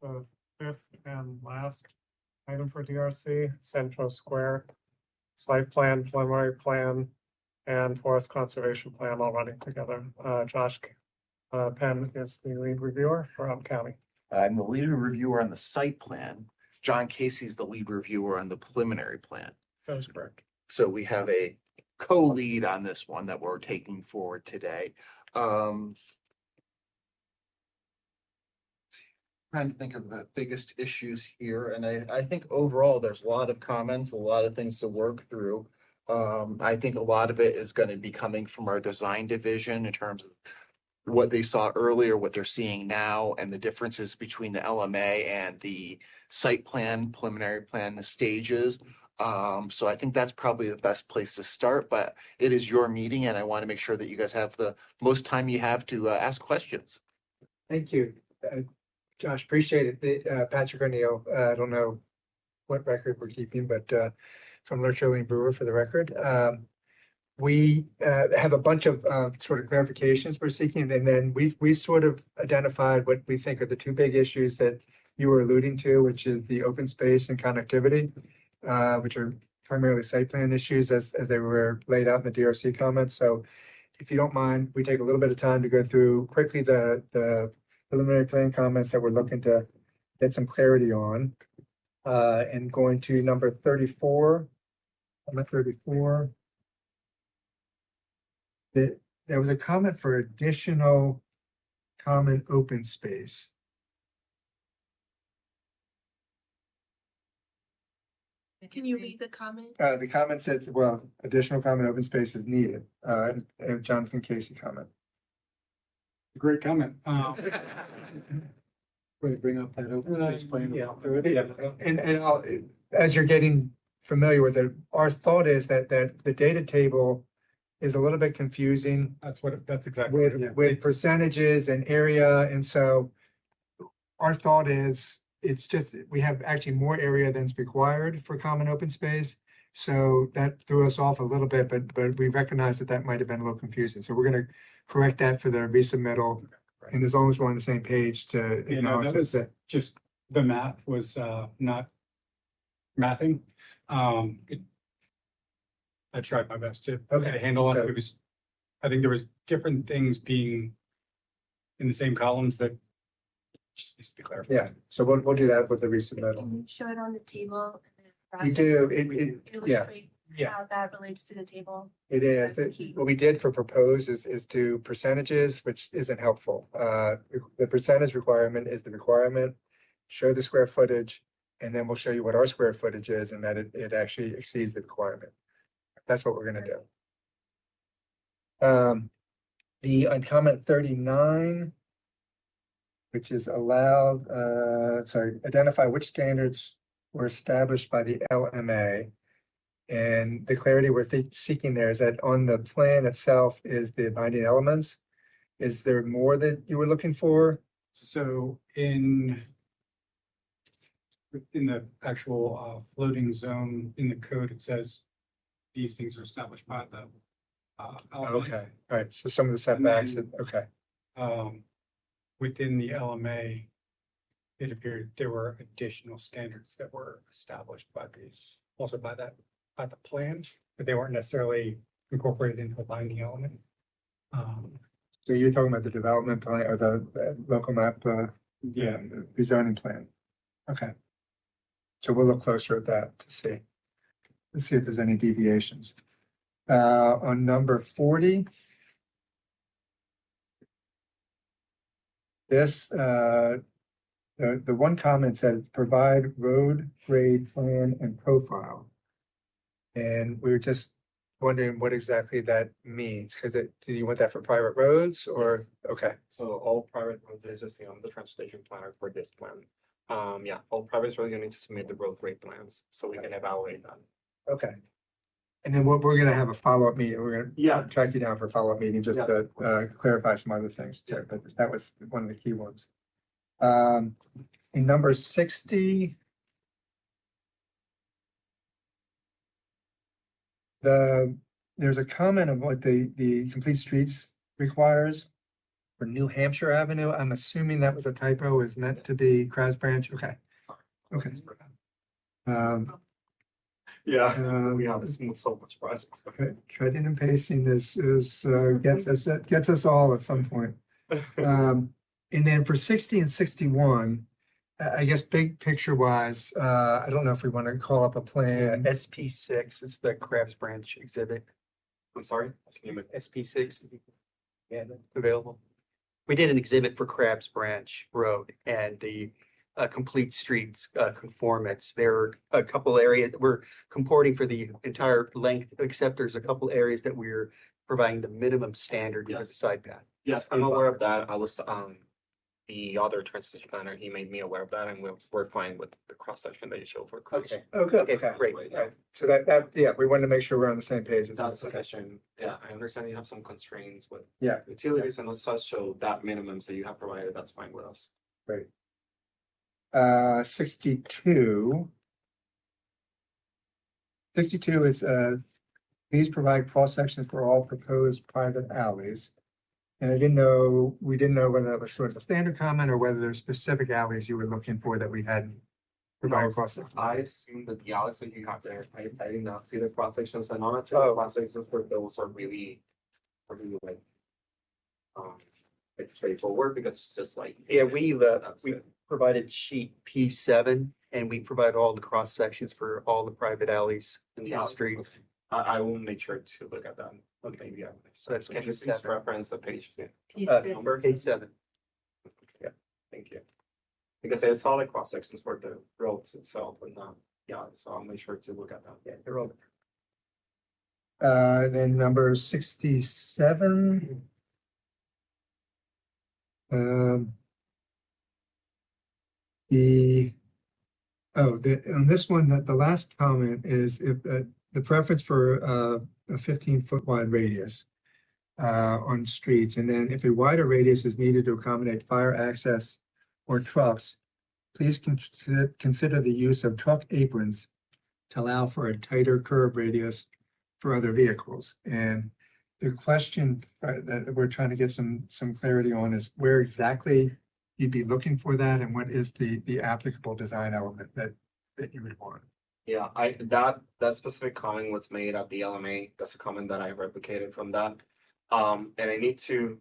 the fifth and last item for DRC, Central Square, site plan, preliminary plan, and forest conservation plan all running together. Josh Penn is the lead reviewer for County. I'm the lead reviewer on the site plan. John Casey's the lead reviewer on the preliminary plan. That is correct. So we have a co-lead on this one that we're taking forward today. Trying to think of the biggest issues here, and I think overall there's a lot of comments, a lot of things to work through. I think a lot of it is going to be coming from our design division in terms of what they saw earlier, what they're seeing now, and the differences between the LMA and the site plan, preliminary plan, the stages. So I think that's probably the best place to start, but it is your meeting and I want to make sure that you guys have the most time you have to ask questions. Thank you. Josh, appreciate it. Patrick O'Neill, I don't know what record we're keeping, but from Lurch Brewer for the record. We have a bunch of sort of clarifications we're seeking, and then we sort of identified what we think are the two big issues that you were alluding to, which is the open space and connectivity, which are primarily site plan issues as they were laid out in the DRC comments. So if you don't mind, we take a little bit of time to go through quickly the preliminary plan comments that we're looking to get some clarity on. And going to number 34, comment 34. There was a comment for additional common open space. Can you read the comment? The comment said, well, additional common open space is needed. Jonathan Casey comment. Great comment. Will you bring up that open space plan? Yeah. And I'll, as you're getting familiar with it, our thought is that the data table is a little bit confusing. That's exactly with percentages and area. And so our thought is it's just, we have actually more area than's required for common open space. So that threw us off a little bit, but we recognize that might have been a little confusing. So we're going to correct that for the resubmittal. And as long as we're on the same page to acknowledge that was that. just the math was not mathing. I tried my best to get a handle on it. It was, I think there was different things being in the same columns that just needs to be clarified. Yeah, so we'll do that with the resubmittal. Show it on the table. We do, Illustrate how that relates to the table. It is. What we did for propose is do percentages, which isn't helpful. The percentage requirement is the requirement, show the square footage, and then we'll show you what our square footage is and that it actually exceeds the requirement. That's what we're gonna do. On comment 39, which is allowed, identify which standards were established by the LMA. And the clarity we're seeking there is that on the plan itself is the binding elements. Is there more that you were looking for? So in the actual floating zone in the code, it says these things are established by the LMA. Okay, all right, so some of the setbacks, okay. Within the LMA, it appeared there were additional standards that were established by the plan, but they weren't necessarily incorporated into a binding element. So you're talking about the development plan or the local map, rezoning plan. Okay. So we'll look closer at that to see. Let's see if there's any deviations. On number 40, this, the one comment said provide road grade plan and profile. And we were just wondering what exactly that means, because do you want that for private roads or, okay. So all private roads is just on the transportation planner for this plan. Yeah, all private roads, you need to submit the road grade plans so we can evaluate that. Okay. And then we're gonna have a follow-up meeting. We're gonna track you down for a follow-up meeting just to clarify some other things too, but that was one of the key ones. In number 60, there's a comment of what the complete streets requires. for New Hampshire Avenue. I'm assuming that was a typo, is meant to be Crabs Branch. Okay. Okay. Yeah, we have so much projects. Okay, cutting and pasting gets us all at some point. And then for 60 and 61, I guess big picture wise, I don't know if we want to call up a plan. SP6, it's the Crabs Branch exhibit. I'm sorry, SP6, yeah, that's available. We did an exhibit for Crabs Branch Road and the complete streets conformance. There are a couple areas we're comporting for the entire length, except there's a couple areas that we're providing the minimum standard for the side path. Yes, I'm aware of that. I was the other transportation planner, he made me aware of that, and we're fine with the cross section that you showed for cruise. Okay, great. Right. So yeah, we wanted to make sure we're on the same page. That's sufficient. Yeah, I understand you have some constraints with Yeah. utilities and such, so that minimums that you have provided, that's fine with us. Great. 62. 62 is, please provide cross sections for all proposed private alleys. And we didn't know whether that was sort of a standard comment or whether there's specific alleys you were looking for that we hadn't provided cross sections. I assume that the alleys that you have there, I did not see the cross sections, and honestly, the cross sections for those are really like straightforward, because it's just like. Yeah, we provided sheet P7 and we provide all the cross sections for all the private alleys in the streets. I will make sure to look at that. Okay, yeah. So that's can you please P7. reference the page? Number P7. Yeah, thank you. Because I saw the cross sections for the roads itself, and yeah, so I'll make sure to look at that. Yeah, they're all. Then number 67. On this one, that the last comment is if the preference for a 15-foot wide radius on streets, and then if a wider radius is needed to accommodate fire access or trucks, please consider the use of truck aprons to allow for a tighter curb radius for other vehicles. And the question that we're trying to get some clarity on is where exactly you'd be looking for that, and what is the applicable design element that you would want. Yeah, that specific comment was made at the LMA. That's a comment that I replicated from that. And I need to,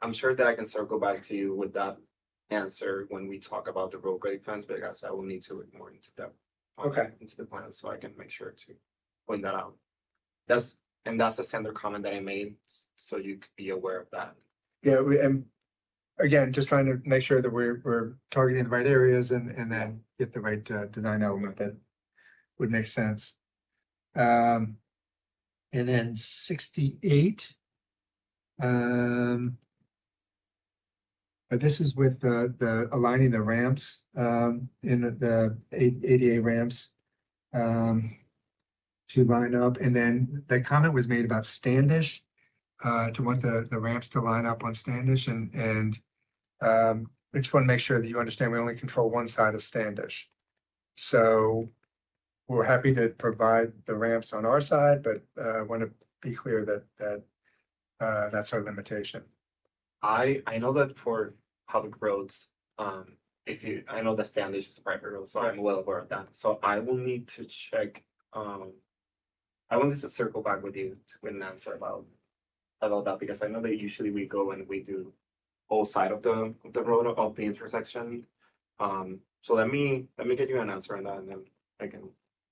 I'm sure that I can circle back to you with that answer when we talk about the road grade plans, because I will need to look more into depth. Okay. Into the plan, so I can make sure to point that out. That's the standard comment that I made, so you could be aware of that. Yeah, and again, just trying to make sure that we're targeting the right areas and then get the right design element that would make sense. And then 68. But this is with the aligning the ramps in the ADA ramps to line up. And then the comment was made about Standish to want the ramps to line up on Standish. And I just want to make sure that you understand we only control one side of Standish. So we're happy to provide the ramps on our side, but I want to be clear that that's our limitation. I know that for public roads, I know that Standish is a private road, so I'm well aware of that. So I will need to check. I will need to circle back with you with an answer about that, because I know that usually we go and we do both side of the road of the intersection. So let me get you an answer on that, and then I can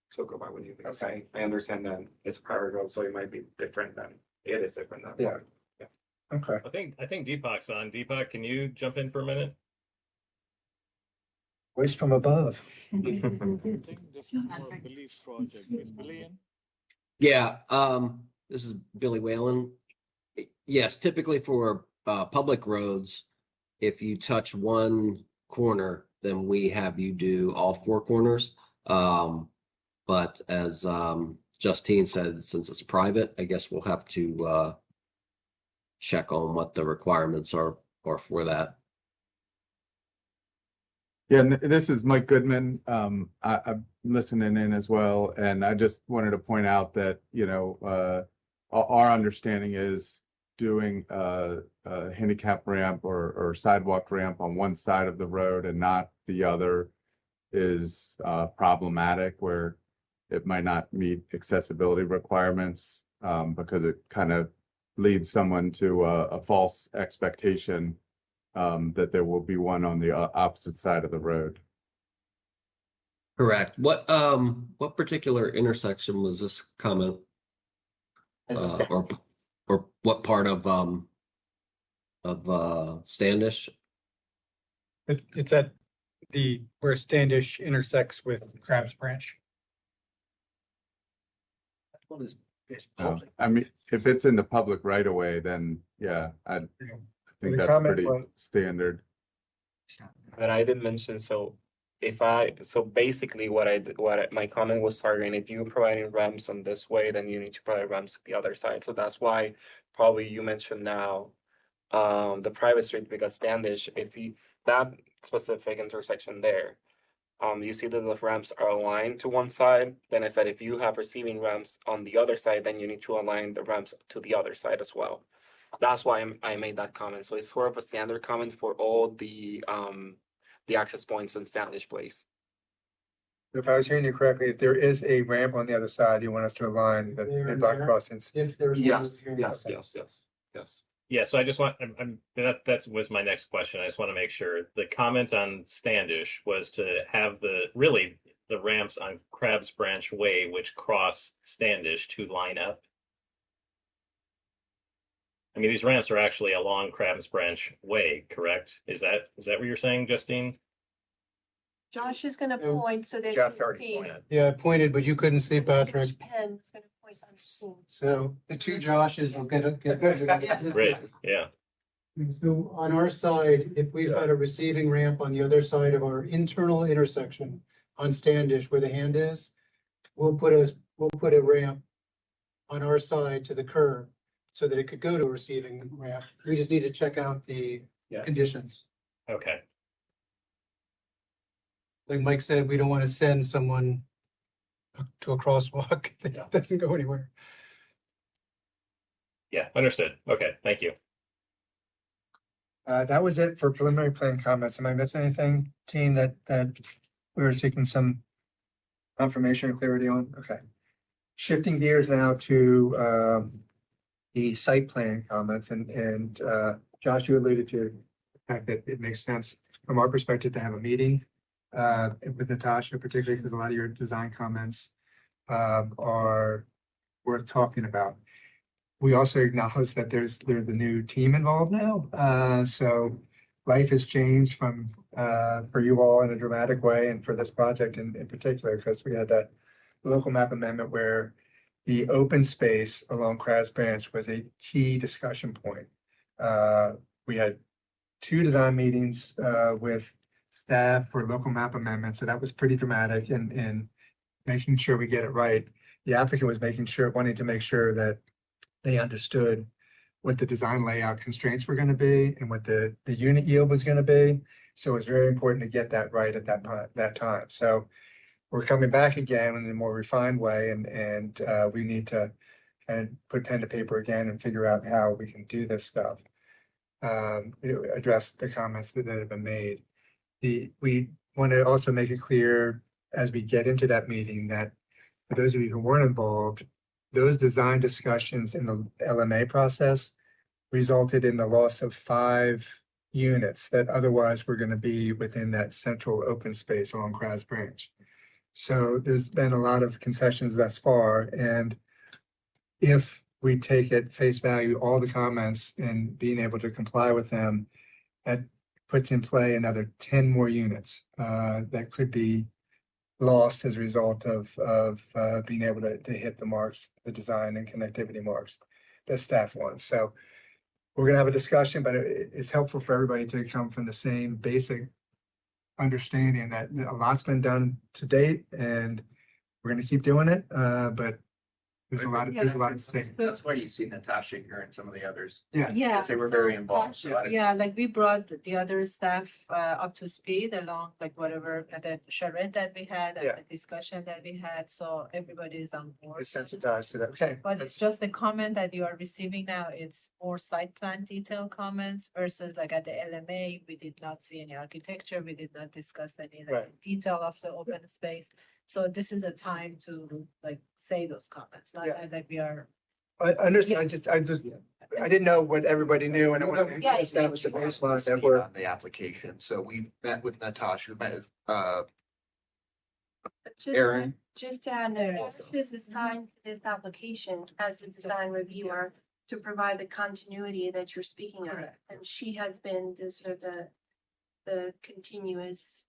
circle back with you, because I understand that it's a private road, so it might be different than it is different than. Yeah. Okay. I think Deepak's on. Deepak, can you jump in for a minute? Voice from above. I think this is more Billy's project. Is Billy in? Yeah, this is Billy Whalen. Yes, typically for public roads, if you touch one corner, then we have you do all four corners. But as Justine said, since it's private, I guess we'll have to check on what the requirements are for that. Yeah, and this is Mike Goodman. I'm listening in as well, and I just wanted to point out that our understanding is doing a handicap ramp or sidewalk ramp on one side of the road and not the other is problematic, where it might not meet accessibility requirements because it kind of leads someone to a false expectation that there will be one on the opposite side of the road. Correct. What particular intersection was this comment? Or what part of Standish? It's at where Standish intersects with Crabs Branch. What is I mean, if it's in the public right of way, then yeah, I think The that's comment pretty was- standard. But I did mention, so basically my comment was targeting, if you're providing ramps on this way, then you need to provide ramps the other side. So that's why probably you mentioned now the private street, because Standish, that specific intersection there, you see that the ramps are aligned to one side. Then I said, if you have receiving ramps on the other side, then you need to align the ramps to the other side as well. That's why I made that comment. So it's sort of a standard comment for all the access points on Standish Place. If I was hearing you correctly, if there is a ramp on the other side, you want us to align the block crossings. If there's Yes. Yeah, so I just want, that was my next question. I just want to make sure the comment on Standish was to have the ramps on Crabs Branch Way, which cross Standish, to line up. I mean, these ramps are actually along Crabs Branch Way, correct? Is that what you're saying, Justine? Josh is gonna point so that Jeff you already see. pointed. Yeah, I pointed, but you couldn't see Patrick. Each pen is gonna point on screen. So the two Joshes will get. Great, yeah. So on our side, if we've got a receiving ramp on the other side of our internal intersection on Standish where the hand is, we'll put a ramp on our side to the curb so that it could go to a receiving ramp. We just need to check out the conditions. Okay. Like Mike said, we don't want to send someone to a crosswalk that doesn't go anywhere. Yeah, understood. Okay, thank you. That was it for preliminary plan comments. Am I missing anything, team, that we were seeking some confirmation or clarity on? Okay. Shifting gears now to the site plan comments, and Josh, you alluded to the fact that it makes sense from our perspective to have a meeting with Natasha, particularly because a lot of your design comments are worth talking about. We also acknowledge that there's the new team involved now. So life has changed for you all in a dramatic way, and for this project in particular, because we had that local map amendment where the open space along Crabs Branch was a key discussion point. We had 2 design meetings with staff for local map amendments, so that was pretty dramatic in making sure we get it right. The applicant was wanting to make sure that they understood what the design layout constraints were going to be and what the unit yield was going to be. So it was very important to get that right at that time. So we're coming back again in a more refined way, and we need to kind of put pen to paper again and figure out how we can do this stuff. Address the comments that have been made. We want to also make it clear as we get into that meeting that for those of you who weren't involved, those design discussions in the LMA process resulted in the loss of 5 units that otherwise were going to be within that central open space along Crabs Branch. So there's been a lot of concessions thus far, and if we take at face value all the comments and being able to comply with them, that puts in play another 10 more units that could be lost as a result of being able to hit the marks, the design and connectivity marks that staff wants. So we're going to have a discussion, but it's helpful for everybody to come from the same basic understanding that a lot's been done to date, and we're going to keep doing it. But there's a lot of space. That's why you see Natasha here and some of the others. Yeah. Yeah. Because they were very involved. So I- Yeah, like we brought the other staff up to speed along like whatever the charrette that we had and Yeah. the discussion that we had, so everybody is on board. It's sensitized to that. Okay. But it's just the comment that you are receiving now, it's more site plan detail comments versus like at the LMA, we did not see any architecture, we did not discuss any like Right. detail of the open space. So this is a time to like say those comments, not Yeah. like we are. I understand. I didn't know what everybody knew and I wanted Yeah. to establish a baseline that Speed we're. on the application. So we've met with Natasha, we met with, Just- Aaron. Just to add, Dash is assigned to this application as the design reviewer to provide the continuity that you're speaking of. And she has been the sort of the continuous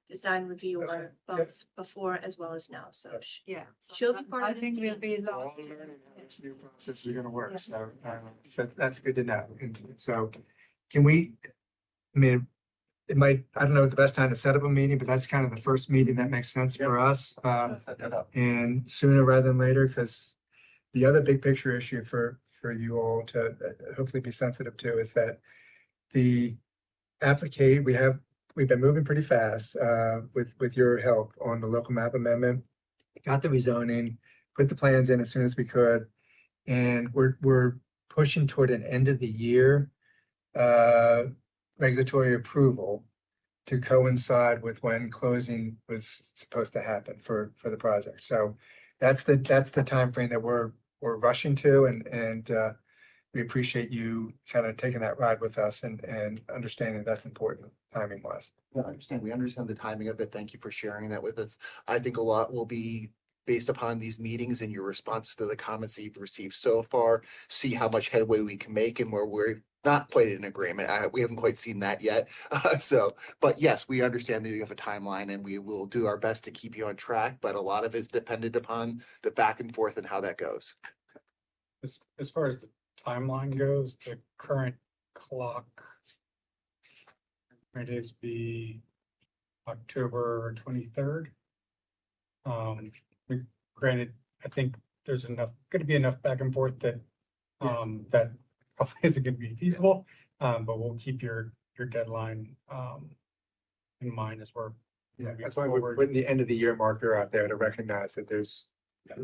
design reviewer both before as well as now. So yeah, she'll be part of the team. I think we'll be We're all learning how this new process is gonna work, so that's good to know. And so can we, I mean, it might, I don't know the best time to set up a meeting, but that's kind of the first meeting that makes sense for us. Set that up. And sooner rather than later, because the other big picture issue for you all to hopefully be sensitive to is that the we've been moving pretty fast with your help on the local map amendment. Got the rezoning, put the plans in as soon as we could, and we're pushing toward an end of the year regulatory approval to coincide with when closing was supposed to happen for the project. So that's the timeframe that we're rushing to, and we appreciate you kind of taking that ride with us and understanding that's important timing wise. Yeah, I understand. We understand the timing of it. Thank you for sharing that with us. I think a lot will be based upon these meetings and your response to the comments that you've received so far, see how much headway we can make and where we're not quite in agreement. We haven't quite seen that yet. But yes, we understand that you have a timeline and we will do our best to keep you on track, but a lot of it's dependent upon the back and forth and how that goes. As far as the timeline goes, the current clock might be October 23rd. Granted, I think there's going to be enough back and forth that that probably isn't going to be feasible. But we'll keep your deadline in mind as we're. Yeah, that's why we're putting the end of the year marker out there to recognize that there's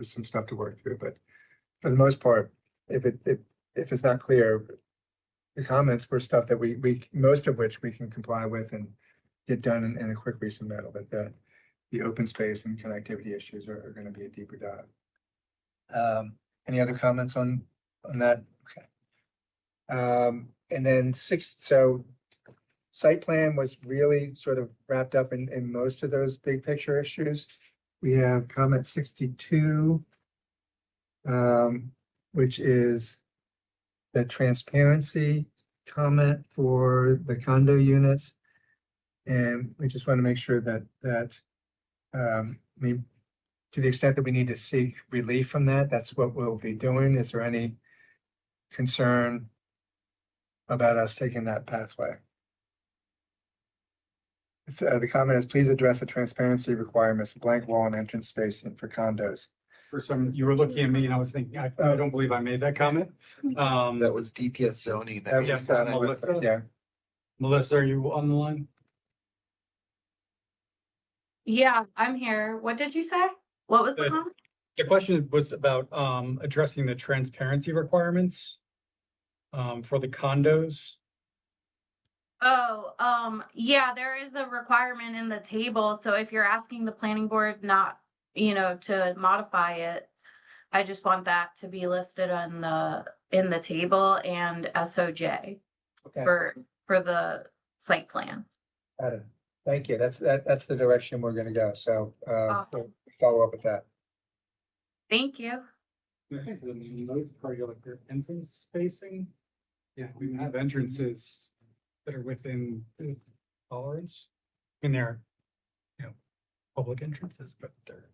some stuff to work through. But for the most part, if it's not clear, the comments were stuff that we most of which we can comply with and get done in a quick resubmittal. But the open space and connectivity issues are going to be a deeper dive. Any other comments on that? Okay. And then so site plan was really sort of wrapped up in most of those big picture issues. We have comment 62, which is the transparency comment for the condo units. And we just want to make sure that to the extent that we need to seek relief from that, that's what we'll be doing. Is there any concern about us taking that pathway? The comment is, please address the transparency requirements, blank wall and entrance spacing for condos. For some, you were looking at me and I was thinking, I don't believe I made that comment. That was DPS zoning. Yeah. Melissa, are you on the line? Yeah, I'm here. What did you say? What was the comment? The question was about addressing the transparency requirements for the condos. Oh, yeah, there is a requirement in the table. So if you're asking the planning board not, to modify it, I just want that to be listed in the table and SOJ for the site plan. Got it. Thank you. That's the direction we're going to go. So we'll follow up with that. Thank you. I think the most part of your entrance spacing. Yeah, we have entrances that are within the tolerance. I mean, they're, public entrances, but they're.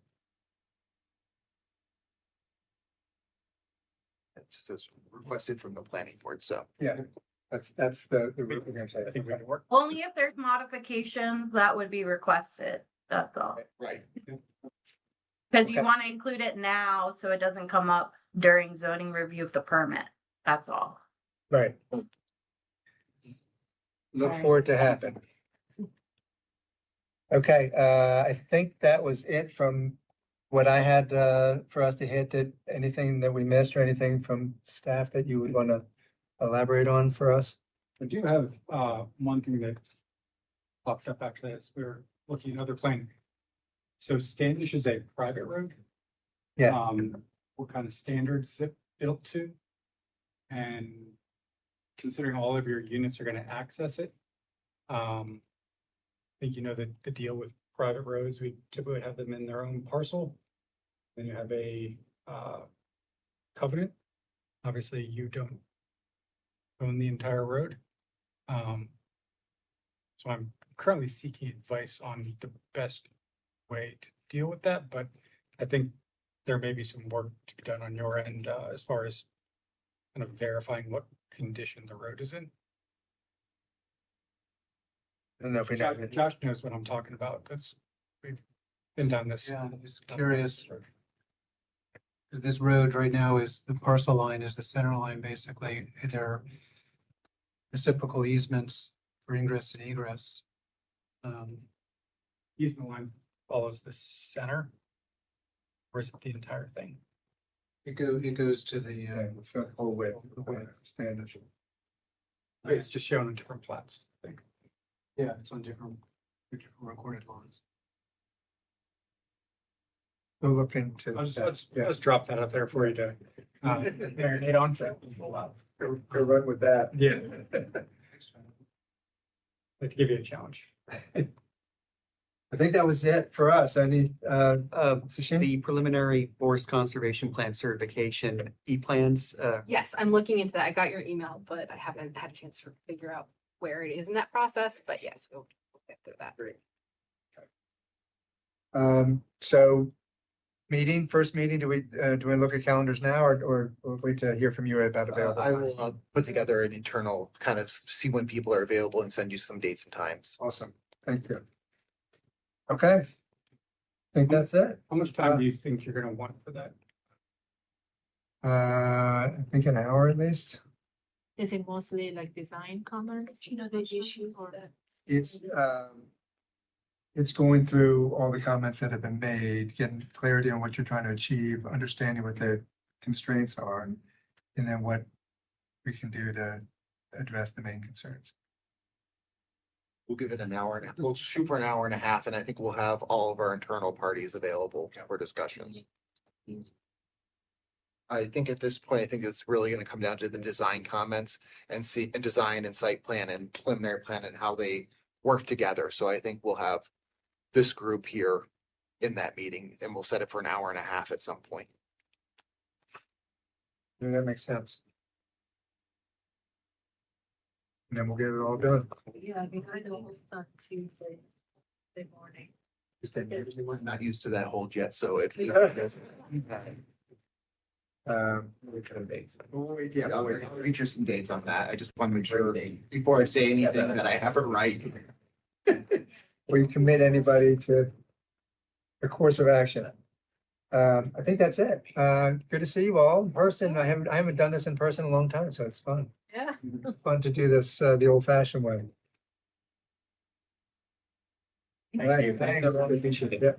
It's just as requested from the planning board, so. Yeah, that's the route we're going to take. I think we can work. Only if there's modifications that would be requested. That's all. Right. Because you want to include it now so it doesn't come up during zoning review of the permit. That's all. Right. Look for it to happen. Okay, I think that was it from what I had for us to hit. Did anything that we missed or anything from staff that you would want to elaborate on for us? I do have one thing that popped up actually as we were looking at another plan. So Standish is a private road. Yeah. What kind of standards is it built to? And considering all of your units are going to access it, I think you know that the deal with private roads, we typically have them in their own parcel. Then you have a covenant. Obviously, you don't own the entire road. So I'm currently seeking advice on the best way to deal with that, but I think there may be some work to be done on your end as far as kind of verifying what condition the road is in. I don't know if we know. Josh knows what I'm talking about because we've been down this. Yeah, I'm just curious. Because this road right now is, the parcel line is the center line, basically. There are reciprocal easements for ingress and egress. Easement line follows the center, or is it the entire thing? It goes to the whole way, Standish. It's just shown in different plats, I think. Yeah, it's on different recorded lines. We'll look into Let's drop that up there for you to marinate on. Go run with that. Yeah. Like to give you a challenge. I think that was it for us. I need, The preliminary forest conservation plan certification, E-plans, Yes, I'm looking into that. I got your email, but I haven't had a chance to figure out where it is in that process, but yes, we'll get through that. So first meeting, do we look at calendars now or we'll wait to hear from you about available? I will put together an internal kind of see when people are available and send you some dates and times. Awesome. Thank you. Okay. I think that's it. How much time do you think you're gonna want for that? I think an hour at least. Is it mostly like design comments, the issue or? It's going through all the comments that have been made, getting clarity on what you're trying to achieve, understanding what the constraints are, and then what we can do to address the main concerns. We'll give it an hour and we'll shoot for an hour and a half, and I think we'll have all of our internal parties available for discussions. I think at this point, I think it's really going to come down to the design comments and design and site plan and preliminary plan and how they work together. So I think we'll have this group here in that meeting and we'll set it for an hour and a half at some point. Yeah, that makes sense. And then we'll get it all done. Yeah, I mean, I know it's not Tuesday morning. I'm not used to that hold yet, so if. Yeah, I'll reach you some dates on that. I just want to make sure before I say anything that I have it right. we commit anybody to a course of action. I think that's it. Good to see you all in person. I haven't done this in person in a long time, so it's fun. Yeah. Fun to do this the old fashioned way. Thank you. Thanks, everyone. Appreciate it. Yeah.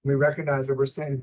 We recognize that we're staying